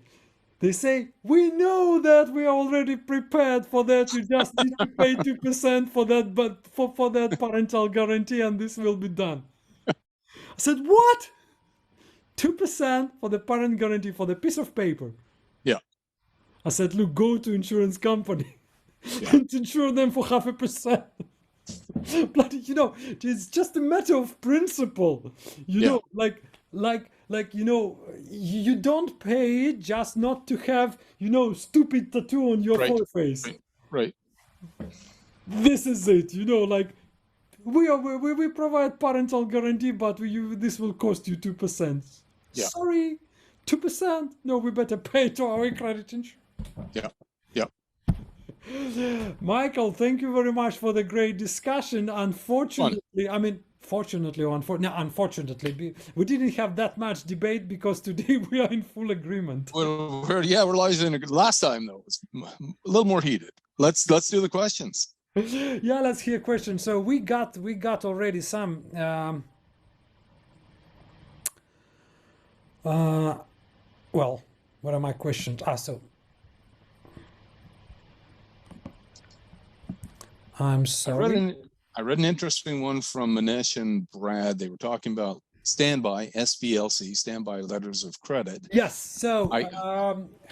They say, we know that we are already prepared for that. You just need to pay 2% for that, but for that parental guarantee, and this will be done. I said, what? 2% for the parent guarantee for the piece of paper? Yeah. I said, look, go to insurance company and insure them for 0.5%. Bloody, it's just a matter of principle. You don't pay it just not to have, stupid tattoo on your foreface. Right. This is it, we provide parental guarantee, but this will cost you 2%. Yeah. Sorry, 2%? No, we better pay to our credit insurance. Yeah. Michael, thank you very much for the great discussion. Unfortunately, unfortunately, we didn't have that much debate because today we are in full agreement. Well, we're largely in last time though. It was a little more heated. Let's do the questions. Yeah, let's hear questions. So we got already some. Well, what are my questions? So I'm sorry. I read an interesting one from Manish and Brad. They were talking about standby, SBLC, standby letters of credit. Yes. So, I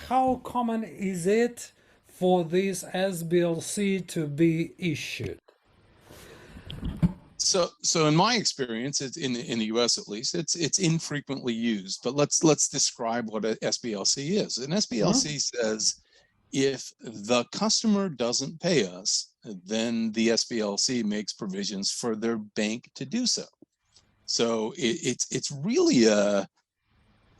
how common is it for this SBLC to be issued? so in my experience, it's in the U.S. at least, it's infrequently used. But let's describe what a SBLC is. An SBLC says if the customer doesn't pay us, then the SBLC makes provisions for their bank to do so. So it's really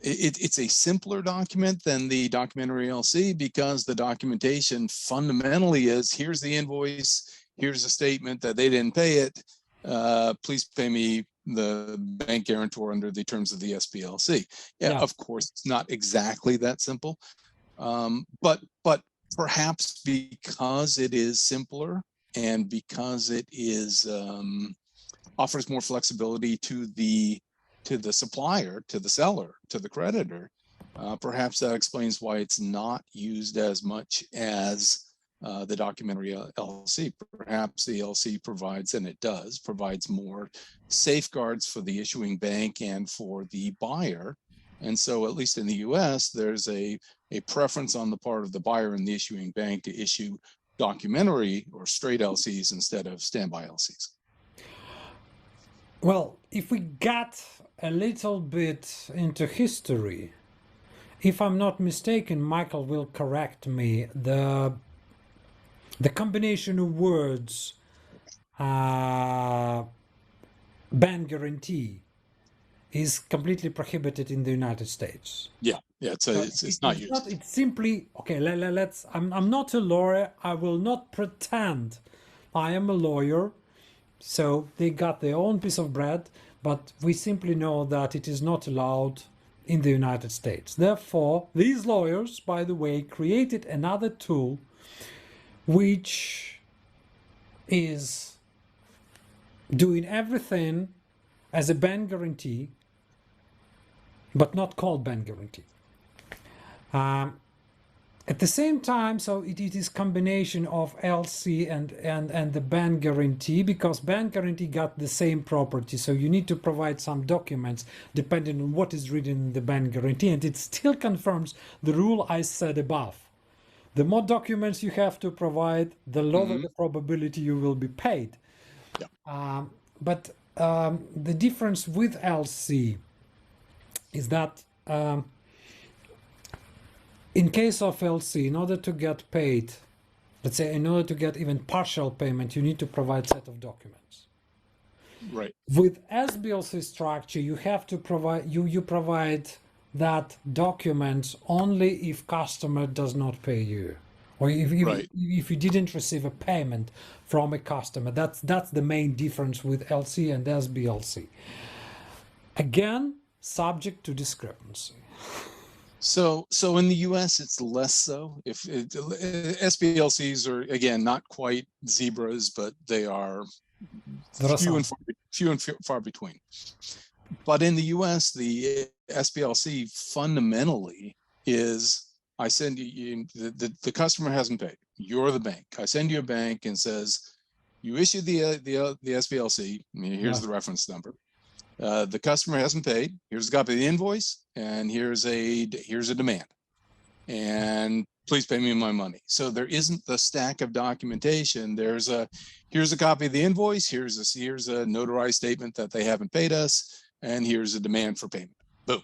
it's a simpler document than the documentary LC, because the documentation fundamentally is, here's the invoice, here's a statement that they didn't pay it. Please pay me the bank guarantor under the terms of the SBLC. Yeah, of course, it's not exactly that simple, but perhaps because it is simpler and because it is offers more flexibility to the supplier, to the seller, to the creditor, perhaps that explains why it's not used as much as the documentary LC. Perhaps the LC provides, and it does, provides more safeguards for the issuing bank and for the buyer. And so, at least in the US, there's a preference on the part of the buyer and the issuing bank to issue documentary or straight LCs instead of standby LCs. Well, if we get a little bit into history, if I'm not mistaken, Michael will correct me, the combination of words bank guarantee is completely prohibited in the United States. Yeah, it's not used. It's simply, okay, let's, I'm not a lawyer. I will not pretend I am a lawyer. So they got their own piece of bread, but we simply know that it is not allowed in the United States. Therefore, these lawyers, by the way, created another tool which is doing everything as a bank guarantee, but not called bank guarantee. At the same time, so it is combination of LC and the bank guarantee, because bank guarantee got the same property. So you need to provide some documents depending on what is written in the bank guarantee, and it still confirms the rule I said above. The more documents you have to provide, the lower the probability you will be paid. Yeah. But the difference with LC is that in case of LC, in order to get paid, let's say in order to get even partial payment, you need to provide a set of documents. Right. With SBLC structure, you have to provide, you provide that document only if customer does not pay you, or if you didn't receive a payment from a customer. That's the main difference with LC and SBLC. Again, subject to discrepancy. So in the U.S., it's less so. If SBLCs are, again, not quite zebras, but they are few and far between. But in the U.S., the SBLC fundamentally is, I send you, the customer hasn't paid. You're the bank. I send you a bank and says, you issued the SBLC. Here's the reference number. The customer hasn't paid. Here's a copy of the invoice, and here's a demand. And please pay me my money. So there isn't the stack of documentation. Here's a copy of the invoice. Here's a notarized statement that they haven't paid us, and here's a demand for payment. Boom.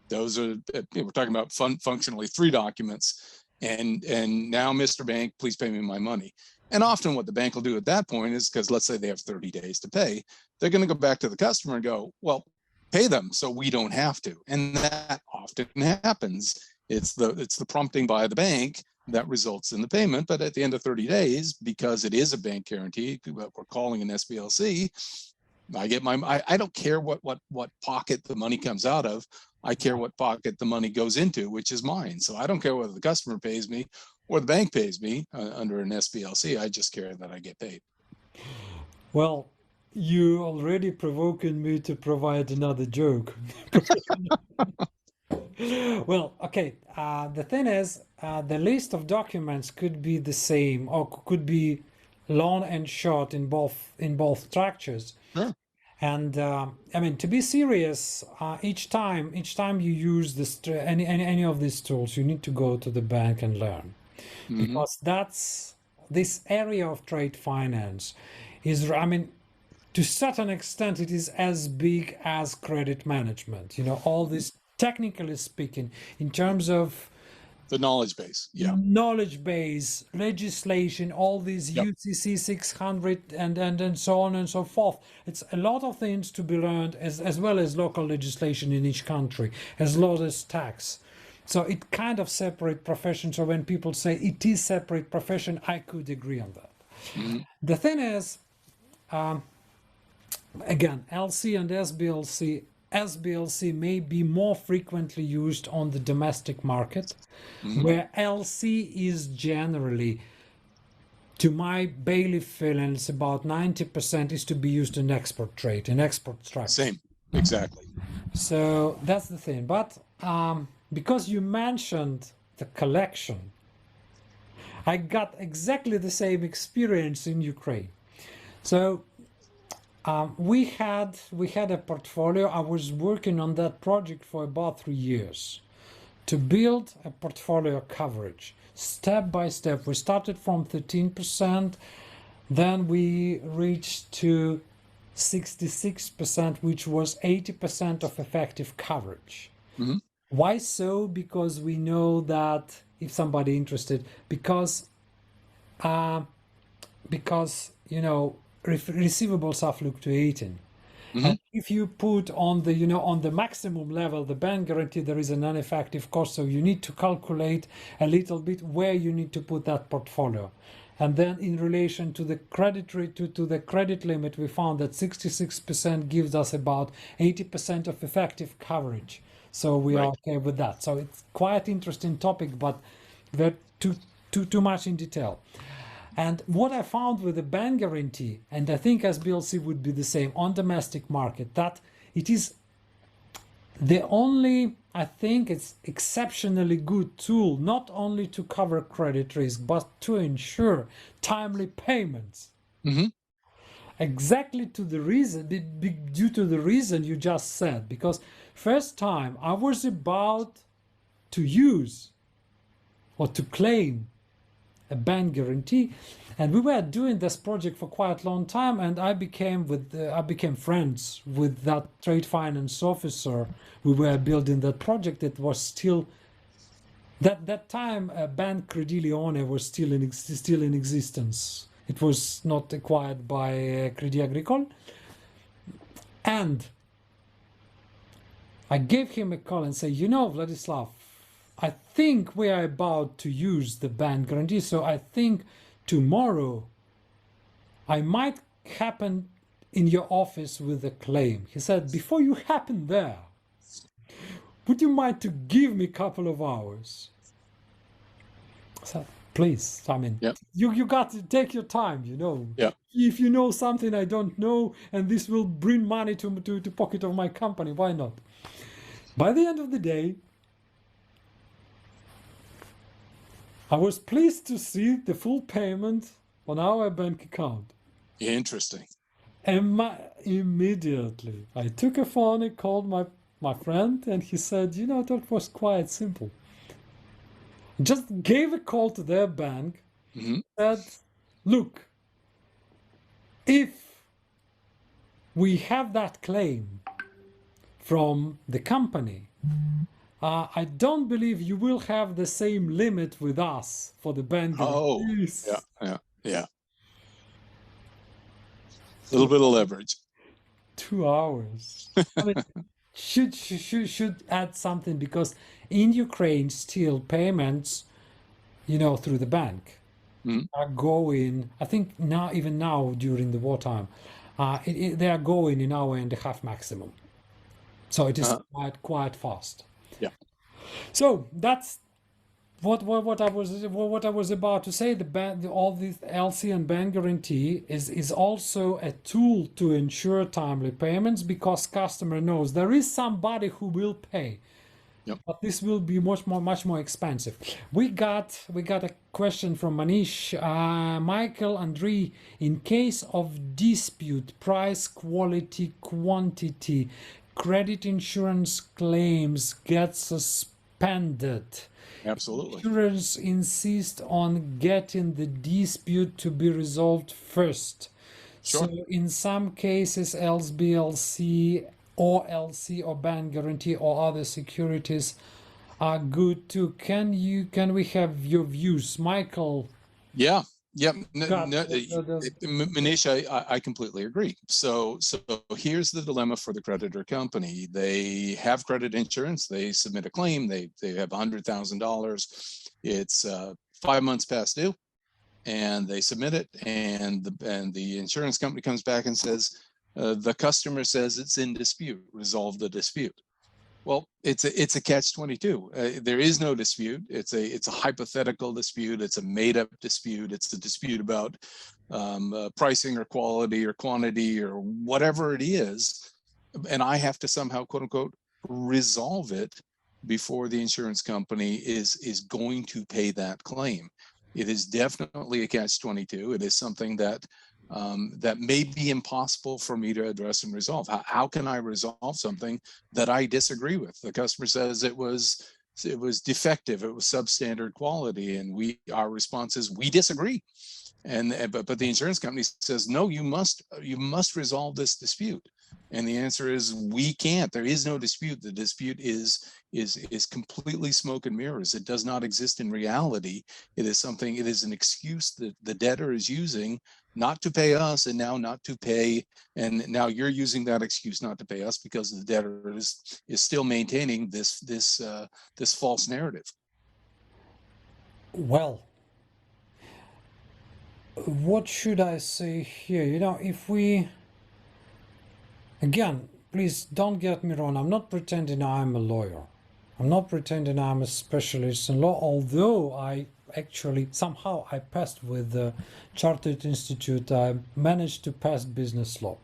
Those are, we're talking about functionally 3 documents. And now, Mr. Bank, please pay me my money. And often what the bank will do at that point is, because let's say they have 30 days to pay, they're going to go back to the customer and go, well, pay them so we don't have to. And that often happens. It's the prompting by the bank that results in the payment. But at the end of 30 days, because it is a bank guarantee, what we're calling an SBLC, I get I don't care what pocket the money comes out of. I care what pocket the money goes into, which is mine. So I don't care whether the customer pays me or the bank pays me under an SBLC. I just care that I get paid. Well, you already provoking me to provide another joke. Well, okay. The thing is, the list of documents could be the same, or could be long and short in both structures. Sure. And I mean, to be serious, each time you use any of these tools, you need to go to the bank and learn, because that's this area of trade finance is, I mean, to a certain extent, it is as big as credit management. You know, all this, technically speaking, in terms of The knowledge base. Yeah. knowledge base, legislation, all these Yep. UCC 600 and so on and so forth. It's a lot of things to be learned, as well as local legislation in each country, as well as tax. So it kind of separate profession. So when people say it is separate profession, I could agree on that. The thing is, again, LC and SBLC may be more frequently used on the domestic market, where LC is generally, to my Bailey feelings, about 90% is to be used in export trade, in export structure. Same. Exactly. So that's the thing. But because you mentioned the collection, I got exactly the same experience in Ukraine. So we had a portfolio. I was working on that project for about 3 years to build a portfolio coverage step by step. We started from 13%, then we reached to 66%, which was 80% of effective coverage. Why so? Because we know that, if somebody interested, because you know, receivables are fluctuating. And if you put on the, you know, on the maximum level, the bank guarantee, there is an ineffective cost. So you need to calculate a little bit where you need to put that portfolio. And then in relation to the credit rate, to the credit limit, we found that 66% gives us about 80% of effective coverage. So we are okay with that. So it's quite interesting topic, but we're too much in detail. And what I found with the bank guarantee, and I think SBLC would be the same on domestic market, that it is the only, I think it's exceptionally good tool, not only to cover credit risk, but to ensure timely payments. Exactly to the reason, due to the reason you just said, because first time I was about to use or to claim a bank guarantee, and we were doing this project for quite a long time, and I became friends with that trade finance officer. We were building that project. It was still that time Bank Crédit Lyonnais was still in existence. It was not acquired by Crédit Agricole, and I gave him a call and say, you know, Vladislav, I think we are about to use the bank guarantee, so I think tomorrow I might happen in your office with a claim. He said, before you happen there, would you mind to give me a couple of hours? I said, please, I mean, you got to take your time, you know. If you know something I don't know, and this will bring money to pocket of my company, why not? By the end of the day, I was pleased to see the full payment on our bank account. Interesting. And immediately, I took a phone and called my friend, and he said, you know, that was quite simple. Just gave a call to their bank, said, look, if we have that claim from the company, I don't believe you will have the same limit with us for the bank guarantees. Yeah. A little bit of leverage. 2 hours. I mean, should add something, because in Ukraine still payments, you know, through the bank are going. I think now, even now during the wartime, they are going an hour and a half maximum. So it is quite fast. Yeah. So that's what I was about to say. All this LC and bank guarantee is also a tool to ensure timely payments, because customer knows there is somebody who will pay. Yep. but this will be much more expensive. We got a question from Manish. Michael Andre, in case of dispute, price, quality, quantity, credit insurance claims get suspended. Absolutely. Insurers insist on getting the dispute to be resolved first. Sure. So in some cases, SBLC or LC or bank guarantee or other securities are good too. Can we have your views, Michael? Yeah. Yep. Got Manish, I completely agree. So here's the dilemma for the creditor company. They have credit insurance. They submit a claim. They have $100,000. It's 5 months past due, and they submit it, and the insurance company comes back and says, the customer says it's in dispute. Resolve the dispute. Well, it's a catch-22. There is no dispute. It's a hypothetical dispute. It's a made-up dispute. It's a dispute about pricing or quality or quantity or whatever it is, and I have to somehow, quote unquote, resolve it before the insurance company is going to pay that claim. It is definitely a catch-22. It is something that that may be impossible for me to address and resolve. How can I resolve something that I disagree with? The customer says it was defective, it was substandard quality, and our response is we disagree. But the insurance company says, no, you must resolve this dispute. And the answer is we can't. There is no dispute. The dispute is completely smoke and mirrors. It does not exist in reality. It is an excuse that the debtor is using not to pay us, and now not to pay, and now you're using that excuse not to pay us because the debtor is still maintaining this false narrative. Well, what should I say here? If we, again, please don't get me wrong, I'm not pretending I'm a lawyer. I'm not pretending I'm a specialist in law, although I actually somehow I passed with the Chartered Institute. I managed to pass business law.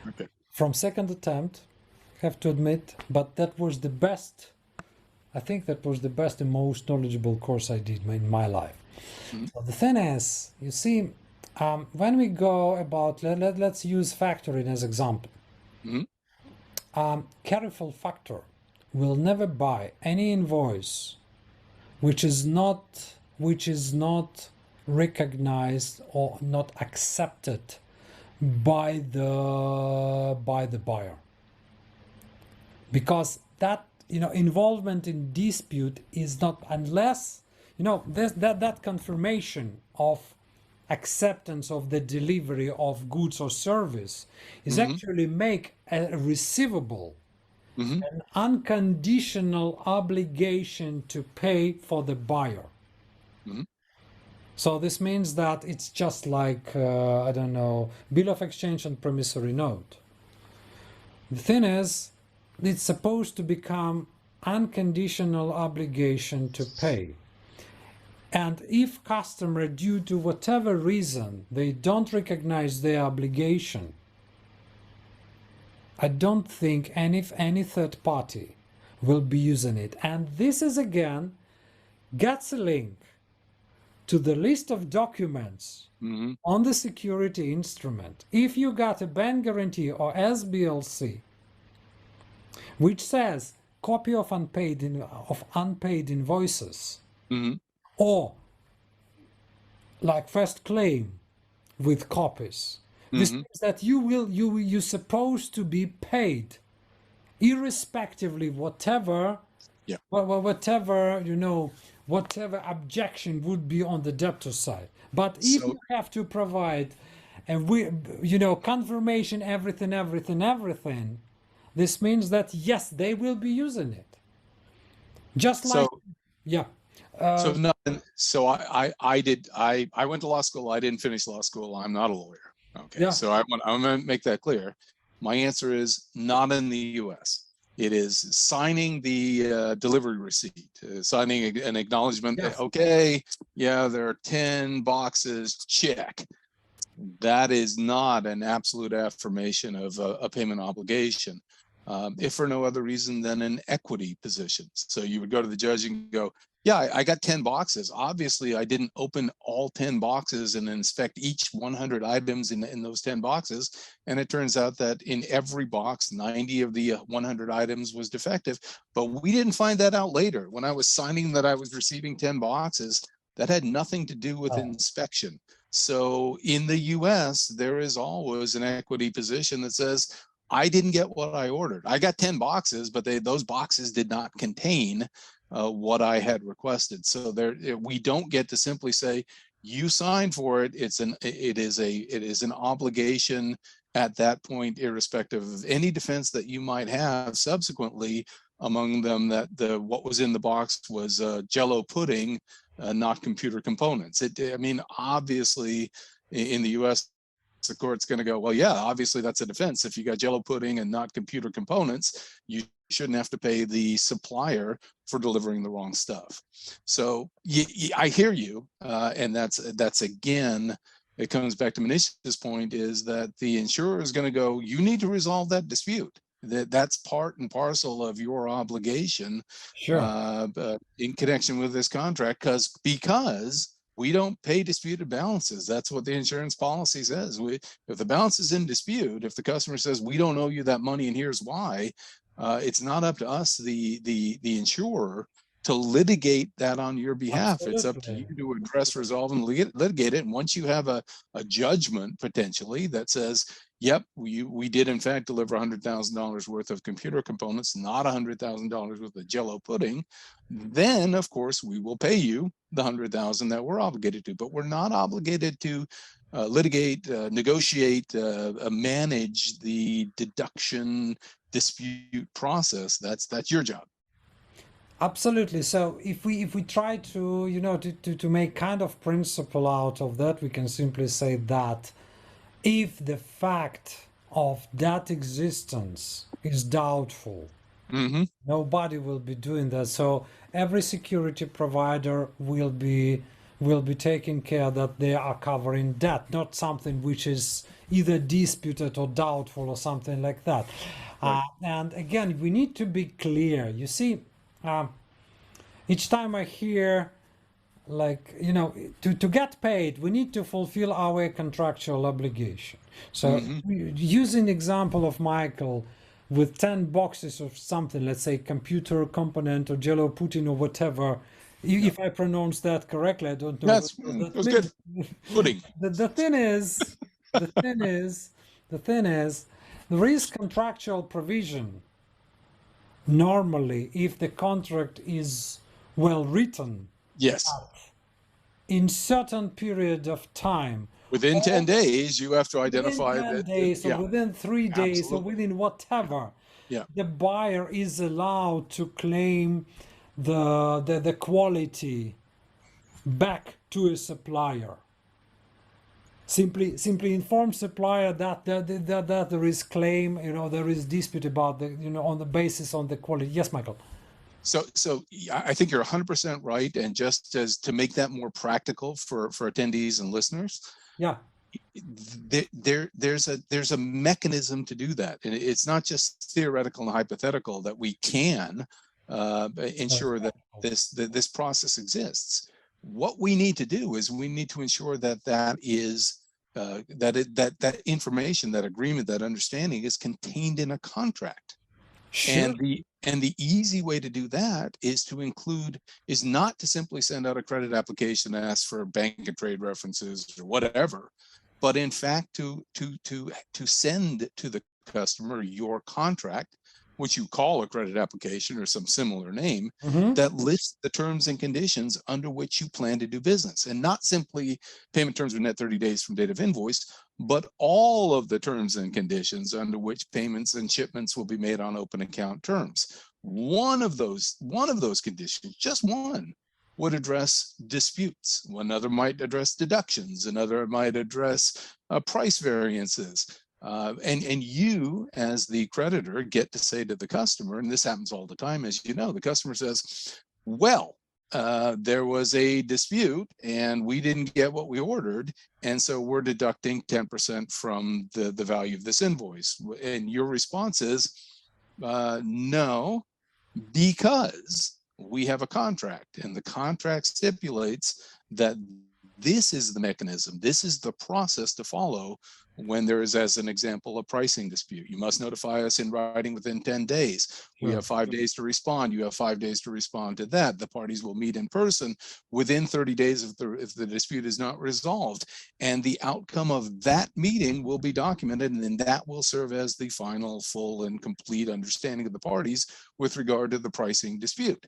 Okay. From second attempt, have to admit, but that was the best. I think that was the best and most knowledgeable course I did in my life. Mm-hmm. So the thing is, you see, when we go about, let's use factoring as example. Mm-hmm. Careful factor will never buy any invoice which is not recognized or not accepted by the buyer, because that involvement in dispute is not, unless that confirmation of acceptance of the delivery of goods or service is mm-hmm. actually make a receivable. Mm-hmm. An unconditional obligation to pay for the buyer. Mm-hmm. So this means that it's just like, I don't know, bill of exchange and promissory note. The thing is, it's supposed to become unconditional obligation to pay. And if customer, due to whatever reason, they don't recognize their obligation, I don't think any third party will be using it. And this is again gets a link to the list of documents mm-hmm. on the security instrument. If you got a bank guarantee or SBLC, which says copy of unpaid invoices, mm-hmm. or like first claim with copies. This mm-hmm. means that you're supposed to be paid, irrespectively whatever objection would be on the debtor side. But if you have to provide, and confirmation, everything, this means that yes, they will be using it. Just like I went to law school. I didn't finish law school. I'm not a lawyer. Okay, yeah. So I'm going to make that clear. My answer is not in the U.S. It is signing the delivery receipt, signing an acknowledgement that, okay, yeah, there are 10 boxes, check. That is not an absolute affirmation of a payment obligation. if for no other reason than an equity position. So you would go to the judge and go, yeah, I got 10 boxes. Obviously, I didn't open all 10 boxes and inspect each 100 items in those 10 boxes. And it turns out that in every box, 90 of the 100 items was defective. But we didn't find that out later. When I was signing that I was receiving 10 boxes, that had nothing to do with inspection. So in the US, there is always an equity position that says, I didn't get what I ordered. I got 10 boxes, but those boxes did not contain what I had requested. So we don't get to simply say, you signed for it. It is an obligation at that point, irrespective of any defense that you might have subsequently. Among them, that what was in the box was Jello pudding, not computer components. I mean, obviously, in the U.S., the court's going to go, well, yeah, obviously that's a defense. If you got Jello pudding and not computer components, you shouldn't have to pay the supplier for delivering the wrong stuff. So I hear you, and that's again, it comes back to Manish's point, is that the insurer is going to go, you need to resolve that dispute. That's part and parcel of your obligation, Sure. in connection with this contract, because we don't pay disputed balances. That's what the insurance policy says. If the balance is in dispute, if the customer says we don't owe you that money and here's why, it's not up to us, the insurer, to litigate that on your behalf. Absolutely. It's up to you to address, resolve, and litigate it. And once you have a judgment potentially that says, yep, we did in fact deliver $100,000 worth of computer components, not $100,000 worth of Jello pudding, then of course we will pay you the $100,000 that we're obligated to. But we're not obligated to litigate, negotiate, manage the deduction dispute process. That's your job. Absolutely. So if we try to, to make kind of principle out of that, we can simply say that if the fact of that existence is doubtful, nobody will be doing that. So every security provider will be taking care that they are covering that, not something which is either disputed or doubtful or something like that. Right. And again, we need to be clear. You see, each time I hear, like, to get paid, we need to fulfill our contractual obligation. So using example of Michael with 10 boxes of something, let's say computer component or Jello pudding or whatever, if I pronounce that correctly, I don't know. That's good. Pudding. The thing is, there is contractual provision. Normally, if the contract is well written, yes, in certain period of time, within 10 days, you have to identify within 10 that. days, or within 3 days, absolutely. or within whatever, yeah, the buyer is allowed to claim the quality back to a supplier. Simply inform supplier that there is claim, there is dispute about the, on the basis on the quality. Yes, Michael. So I think you're 100% right. And just as to make that more practical for attendees and listeners, yeah, there's a mechanism to do that. And it's not just theoretical and hypothetical that we can ensure that this process exists. What we need to do is we need to ensure that is that information, that agreement, that understanding is contained in a contract. Sure. And the easy way to do that is not to simply send out a credit application and ask for bank and trade references or whatever, but in fact to send to the customer your contract, which you call a credit application or some similar name, that lists the terms and conditions under which you plan to do business. And not simply payment terms with net 30 days from date of invoice, but all of the terms and conditions under which payments and shipments will be made on open account terms. One of those conditions, just one, would address disputes. Another might address deductions. Another might address price variances. And you, as the creditor, get to say to the customer, and this happens all the time, as you know, the customer says, well, there was a dispute and we didn't get what we ordered, and so we're deducting 10% from the value of this invoice. And your response is, No, because we have a contract, and the contract stipulates that this is the mechanism, this is the process to follow when there is, as an example, a pricing dispute. You must notify us in writing within 10 days. We have 5 days to respond. You have 5 days to respond to that. The parties will meet in person within 30 days if the dispute is not resolved. And the outcome of that meeting will be documented, and then that will serve as the final, full, and complete understanding of the parties with regard to the pricing dispute.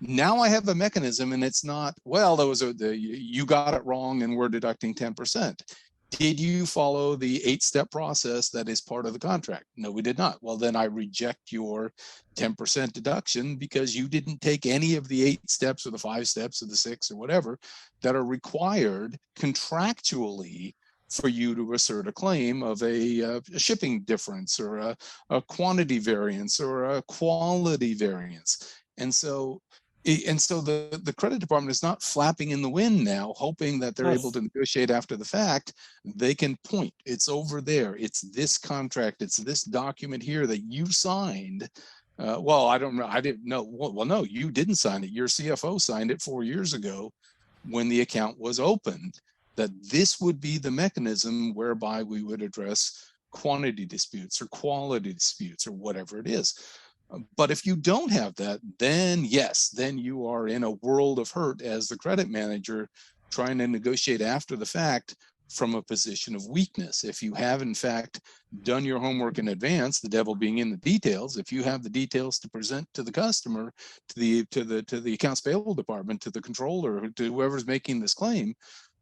Now I have a mechanism, and it's not, well, you got it wrong and we're deducting 10%. Did you follow the 8-step process that is part of the contract? No, we did not. Well, then I reject your 10% deduction because you didn't take any of the 8 steps or the 5 steps or the 6 or whatever that are required contractually for you to assert a claim of a shipping difference or a quantity variance or a quality variance. And so the credit department is not flapping in the wind now, hoping that they're able to negotiate after the fact. They can point, it's over there. It's this contract. It's this document here that you signed. Well, I don't know. I didn't know. Well, no, you didn't sign it. Your CFO signed it 4 years ago when the account was opened, that this would be the mechanism whereby we would address quantity disputes or quality disputes or whatever it is. But if you don't have that, then yes, then you are in a world of hurt as the credit manager trying to negotiate after the fact from a position of weakness. If you have in fact done your homework in advance, the devil being in the details, if you have the details to present to the customer, to the accounts payable department, to the controller, to whoever's making this claim,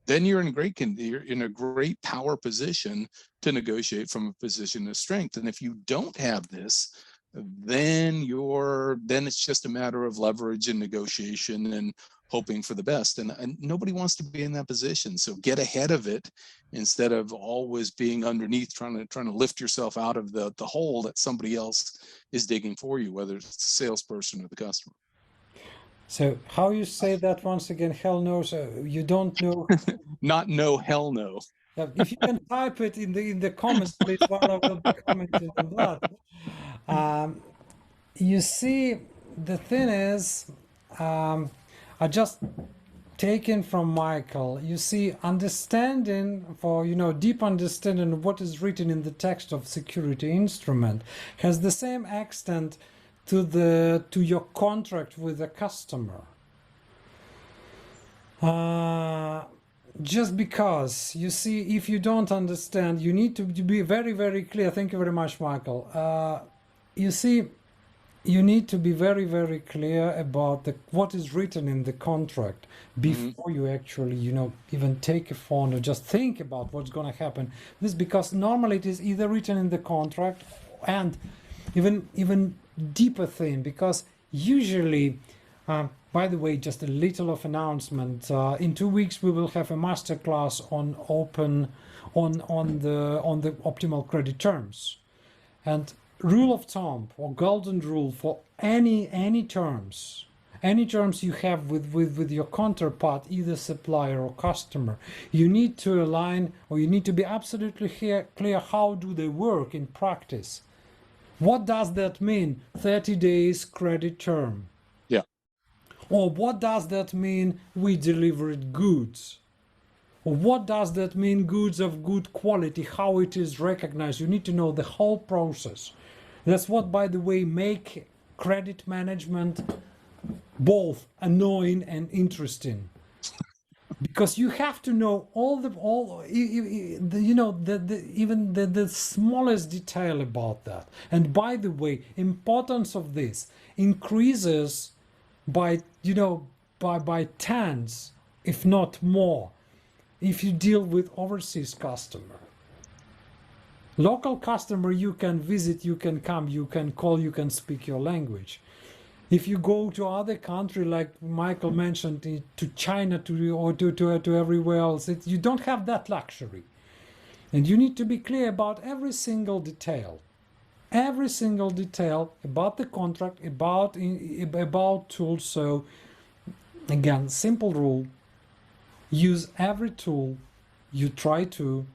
then you're in a great power position to negotiate from a position of strength. And if you don't have this, then it's just a matter of leverage and negotiation and hoping for the best. And nobody wants to be in that position. So get ahead of it instead of always being underneath, trying to lift yourself out of the hole that somebody else is digging for you, whether it's the salesperson or the customer. So how you say that once again? Hell no. So you don't know. Not no, hell no. If you can type it in the comments, please, while I will be commenting on that. You see, the thing is, I just taken from Michael. You see, understanding for deep understanding of what is written in the text of security instrument has the same extent to your contract with the customer. Just because, you see, if you don't understand, you need to be very, very clear. Thank you very much, Michael. You see, you need to be very, very clear about what is written in the contract before you actually, even take a phone or just think about what's going to happen. This because normally it is either written in the contract and even deeper thing, because usually, by the way, just a little of announcement. In 2 weeks, we will have a masterclass on the optimal credit terms, and rule of thumb or golden rule for any terms you have with your counterpart, either supplier or customer. You need to align, or you need to be absolutely clear how do they work in practice. What does that mean? 30 days credit term. Yeah. Or what does that mean? We delivered goods. Or what does that mean? Goods of good quality, how it is recognized. You need to know the whole process. That's what, by the way, make credit management both annoying and interesting. Because you have to know even the smallest detail about that. And by the way, importance of this increases by tens, if not more, if you deal with overseas customer. Local customer, you can visit, you can come, you can call, you can speak your language. If you go to other country, like Michael mentioned, to China, to everywhere else, you don't have that luxury. And you need to be clear about every single detail about the contract, about tools. So again, simple rule: use every tool you try to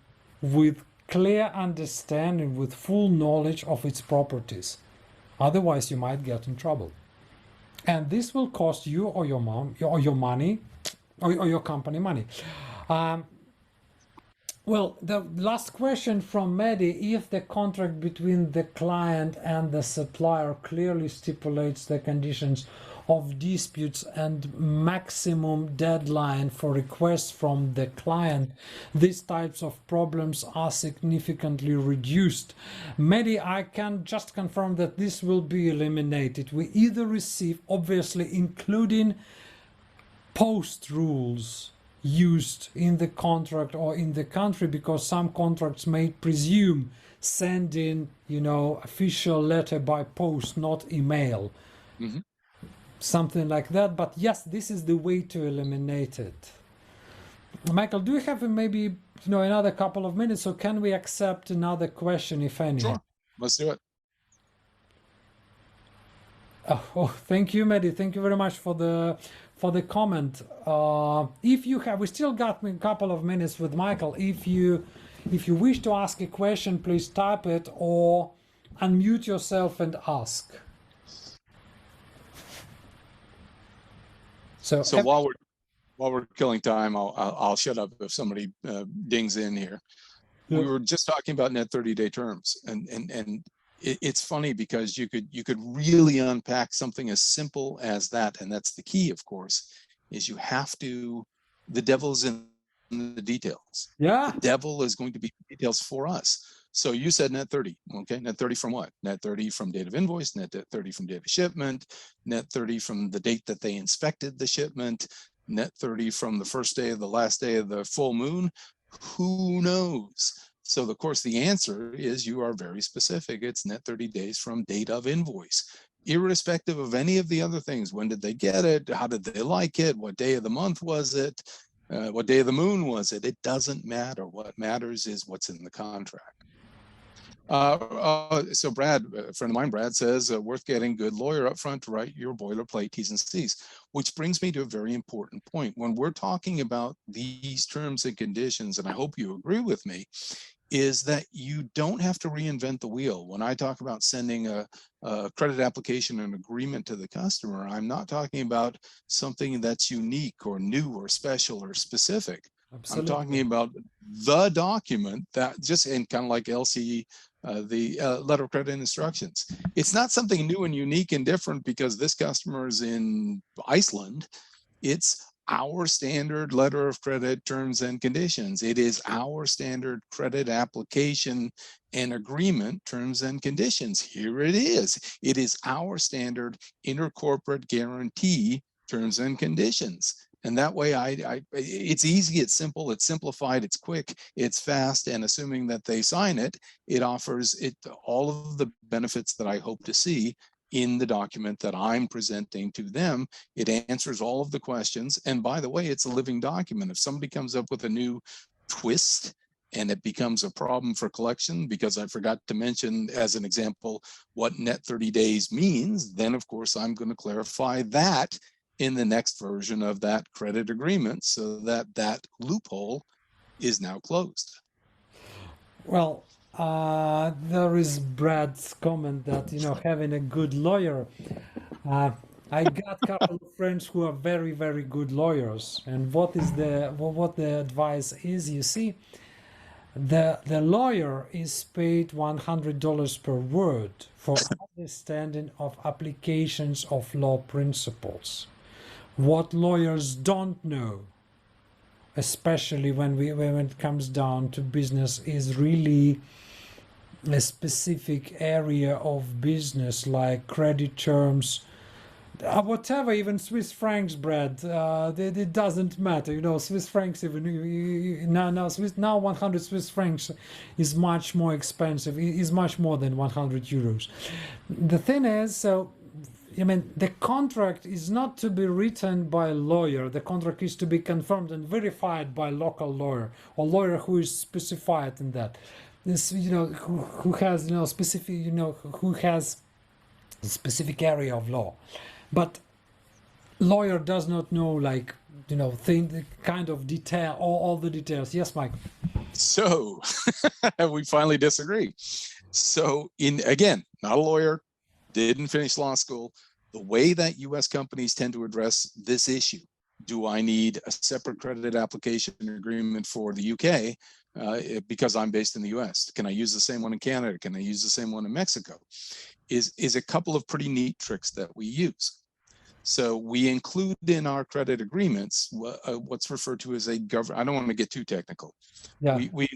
with clear understanding, with full knowledge of its properties. Otherwise, you might get in trouble. And this will cost you or your mom or your money or your company money. Well, the last question from Mehdi: if the contract between the client and the supplier clearly stipulates the conditions of disputes and maximum deadline for requests from the client, these types of problems are significantly reduced. Mehdi, I can just confirm that this will be eliminated. We either receive, obviously including post rules used in the contract or in the country, because some contracts may presume sending, official letter by post, not email. Mm-hmm. Something like that. But yes, this is the way to eliminate it. Michael, do you have maybe another couple of minutes, or can we accept another question, if any? Sure, let's do it. Oh, thank you, Mehdi. Thank you very much for the comment. If you have, we still got a couple of minutes with Michael. If you wish to ask a question, please type it or unmute yourself and ask. So while we're killing time, I'll shut up if somebody dings in here. Yeah. We were just talking about net 30-day terms, and it's funny because you could really unpack something as simple as that, and that's the key, of course, is the devil's in the details. Yeah. The devil is going to be details for us. So you said net 30, okay? Net 30 from what? Net 30 from date of invoice, net 30 from date of shipment, net 30 from the date that they inspected the shipment, net 30 from the first day of the last day of the full moon. Who knows? So of course the answer is you are very specific. It's net 30 days from date of invoice, irrespective of any of the other things. When did they get it? How did they like it? What day of the month was it? What day of the moon was it? It doesn't matter. What matters is what's in the contract. So Brad, a friend of mine, Brad says, worth getting good lawyer up front to write your boilerplate T's and C's, which brings me to a very important point. When we're talking about these terms and conditions, and I hope you agree with me, is that you don't have to reinvent the wheel. When I talk about sending a credit application and agreement to the customer, I'm not talking about something that's unique or new or special or specific. Absolutely. I'm talking about the document that just, and kind of like LC, the letter of credit instructions. It's not something new and unique and different because this customer is in Iceland. It's our standard letter of credit terms and conditions. It is our standard credit application and agreement terms and conditions. Here it is. It is our standard intercorporate guarantee terms and conditions. And that way, it's easy, it's simple, it's simplified, it's quick, it's fast, and assuming that they sign it, it offers all of the benefits that I hope to see in the document that I'm presenting to them. It answers all of the questions. And by the way, it's a living document. If somebody comes up with a new twist and it becomes a problem for collection, because I forgot to mention as an example what net 30 days means, then of course I'm going to clarify that in the next version of that credit agreement so that that loophole is now closed. Well, there is Brad's comment that, having a good lawyer. I got a couple of friends who are very, very good lawyers. And what the advice is, you see, the lawyer is paid $100 per word for understanding of applications of law principles. What lawyers don't know, especially when it comes down to business, is really a specific area of business like credit terms, whatever, even Swiss francs, Brad. It doesn't matter, Swiss francs, even now 100 Swiss francs is much more expensive. Is much more than 100 euros. The thing is, the contract is not to be written by a lawyer. The contract is to be confirmed and verified by a local lawyer or lawyer who is specified in that. This, who has, specific, who has a specific area of law. But lawyer does not know, the kind of detail, all the details. Yes, Mike. So we finally disagree. So again, not a lawyer, didn't finish law school. The way that US companies tend to address this issue, do I need a separate credit application agreement for the UK because I'm based in the US? Can I use the same one in Canada? Can I use the same one in Mexico? Is a couple of pretty neat tricks that we use. So we include in our credit agreements what's referred to as a I don't want to get too technical. Yeah. We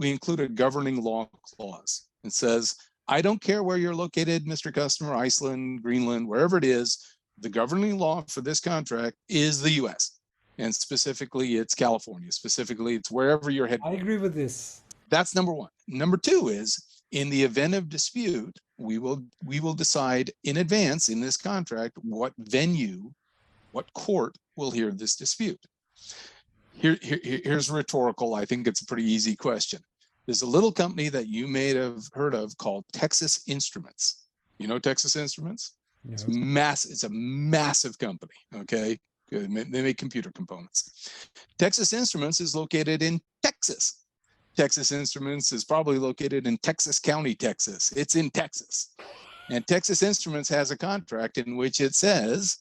include a governing law clause. It says, I don't care where you're located, Mr. Customer, Iceland, Greenland, wherever it is, the governing law for this contract is the US. And specifically, it's California. Specifically, it's wherever you're headed. I agree with this. That's number one. Number two is, in the event of dispute, we will decide in advance in this contract what venue, what court will hear this dispute. Here's rhetorical. I think it's a pretty easy question. There's a little company that you may have heard of called Texas Instruments. You know Texas Instruments? Yeah. It's a massive company, okay? They make computer components. Texas Instruments is located in Texas. Texas Instruments is probably located in Texas County, Texas. It's in Texas. And Texas Instruments has a contract in which it says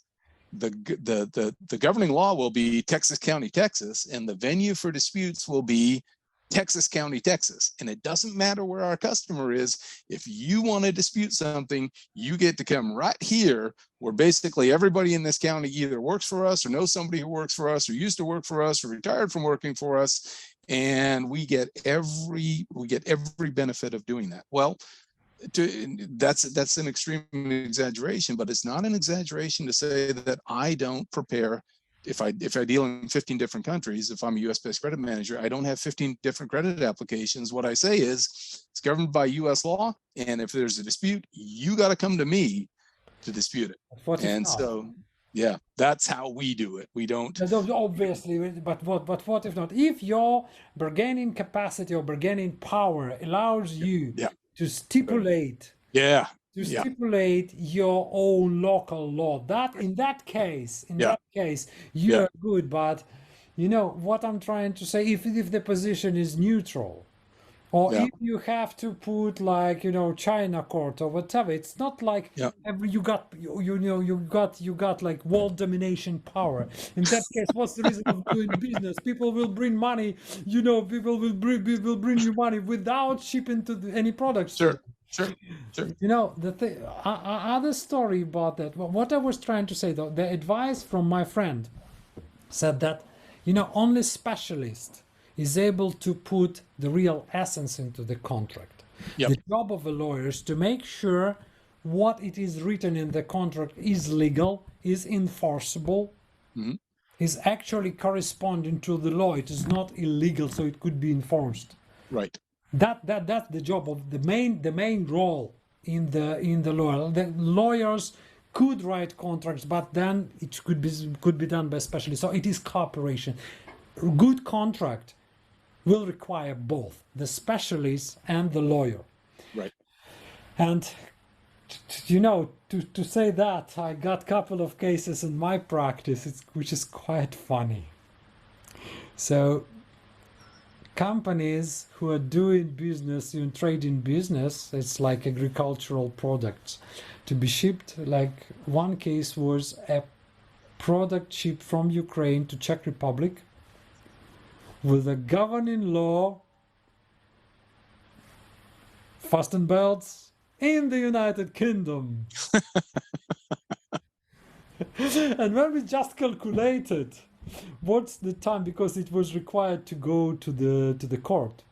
the governing law will be Texas County, Texas, and the venue for disputes will be Texas County, Texas. And it doesn't matter where our customer is. If you want to dispute something, you get to come right here, where basically everybody in this county either works for us or knows somebody who works for us or used to work for us or retired from working for us. And we get every benefit of doing that. Well, that's an extreme exaggeration, but it's not an exaggeration to say that I don't prepare. If I deal in 15 different countries, if I'm a US-based credit manager, I don't have 15 different credit applications. What I say is it's governed by US law, and if there's a dispute, you got to come to me to dispute it. And so, yeah, that's how we do it. We don't. Obviously, but what if not? If your bargaining capacity or bargaining power allows you to stipulate. Yeah. To stipulate your own local law, that in that case, you are good. But you know what I'm trying to say. If the position is neutral, or if you have to put like China court or whatever, it's not like you got like world domination power. In that case, what's the reason of doing business? People will bring money. People will bring you money without shipping to any products. Sure. The other story about that, what I was trying to say though, the advice from my friend said that, only specialist is able to put the real essence into the contract. The job of a lawyer is to make sure what it is written in the contract is legal, is enforceable, is actually corresponding to the law. It is not illegal, so it could be enforced. Right. That's the job of the main role in the lawyer. The lawyers could write contracts, but then it could be done by specialists. So it is cooperation. A good contract will require both the specialist and the lawyer. Right. And to say that, I got a couple of cases in my practice, which is quite funny. So companies who are doing business, trading business, it's like agricultural products to be shipped. Like one case was a product shipped from Ukraine to Czech Republic with a governing law, fasten belts, in the United Kingdom. And when we just calculated what's the time, because it was required to go to the court,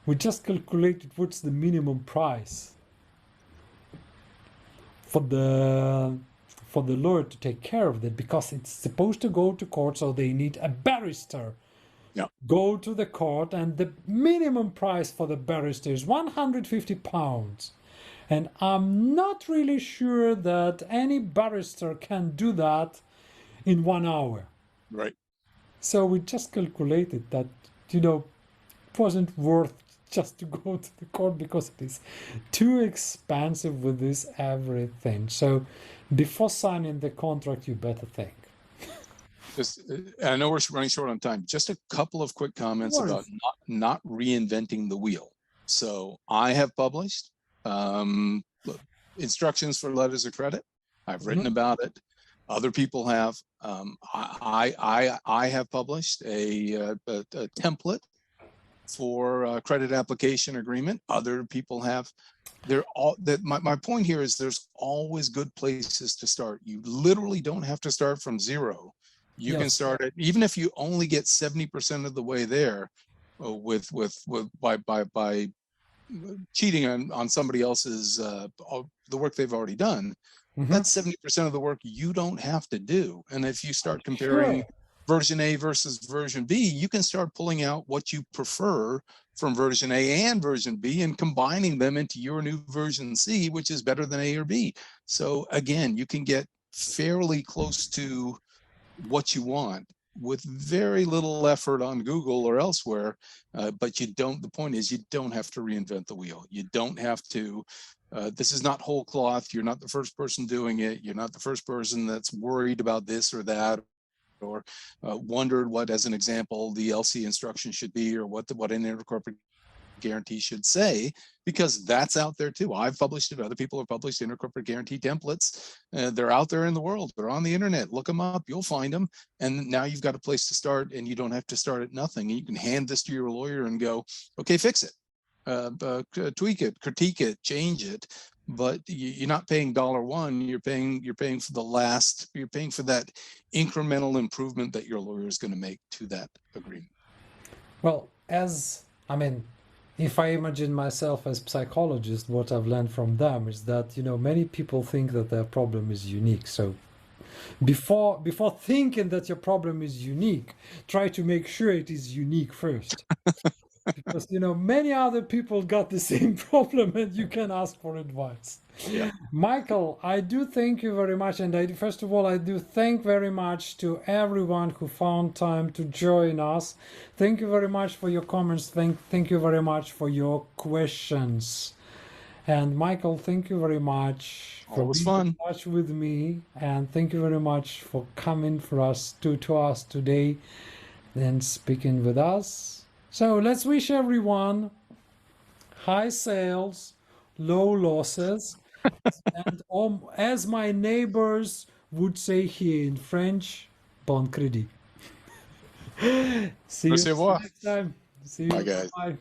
we just calculated what's the minimum price for the lawyer to take care of that, because it's supposed to go to court, so they need a barrister. Go to the court, and the minimum price for the barrister is £150. And I'm not really sure that any barrister can do that in 1 hour. Right. So we just calculated that, it wasn't worth just to go to the court, because it is too expensive with this everything. So before signing the contract, you better think. I know we're running short on time. Just a couple of quick comments about not reinventing the wheel. So I have published instructions for letters of credit. I've written about it. Other people have. I have published a template for a credit application agreement. Other people have. My point here is there's always good places to start. You literally don't have to start from zero. You can start it, even if you only get 70% of the way there, by cheating on somebody else's the work they've already done. That's 70% of the work you don't have to do. And if you start comparing version A versus version B, you can start pulling out what you prefer from version A and version B and combining them into your new version C, which is better than A or B. So again, you can get fairly close to what you want with very little effort on Google or elsewhere. But you don't, the point is you don't have to reinvent the wheel. You don't have to, this is not whole cloth. You're not the first person doing it. You're not the first person that's worried about this or that, or wondered what, as an example, the LC instruction should be, or what an intercorporate guarantee should say, because that's out there too. I've published it. Other people have published intercorporate guarantee templates. They're out there in the world. They're on the internet. Look them up. You'll find them. And now you've got a place to start, and you don't have to start at nothing. You can hand this to your lawyer and go, okay, fix it, tweak it, critique it, change it. But you're not paying $1. You're paying for the last. You're paying for that incremental improvement that your lawyer is going to make to that agreement. Well, if I imagine myself as a psychologist, what I've learned from them is that, many people think that their problem is unique. So before thinking that your problem is unique, try to make sure it is unique first. Because, many other people got the same problem and you can ask for advice. Yeah. Michael, I do thank you very much. And first of all, I do thank very much to everyone who found time to join us. Thank you very much for your comments. Thank you very much for your questions. And Michael, thank you very much for being in touch with me. And thank you very much for coming to us today and speaking with us. So let's wish everyone high sales, low losses, and as my neighbors would say here in French, bon crédit. See you next time. See you. Bye, guys. Bye.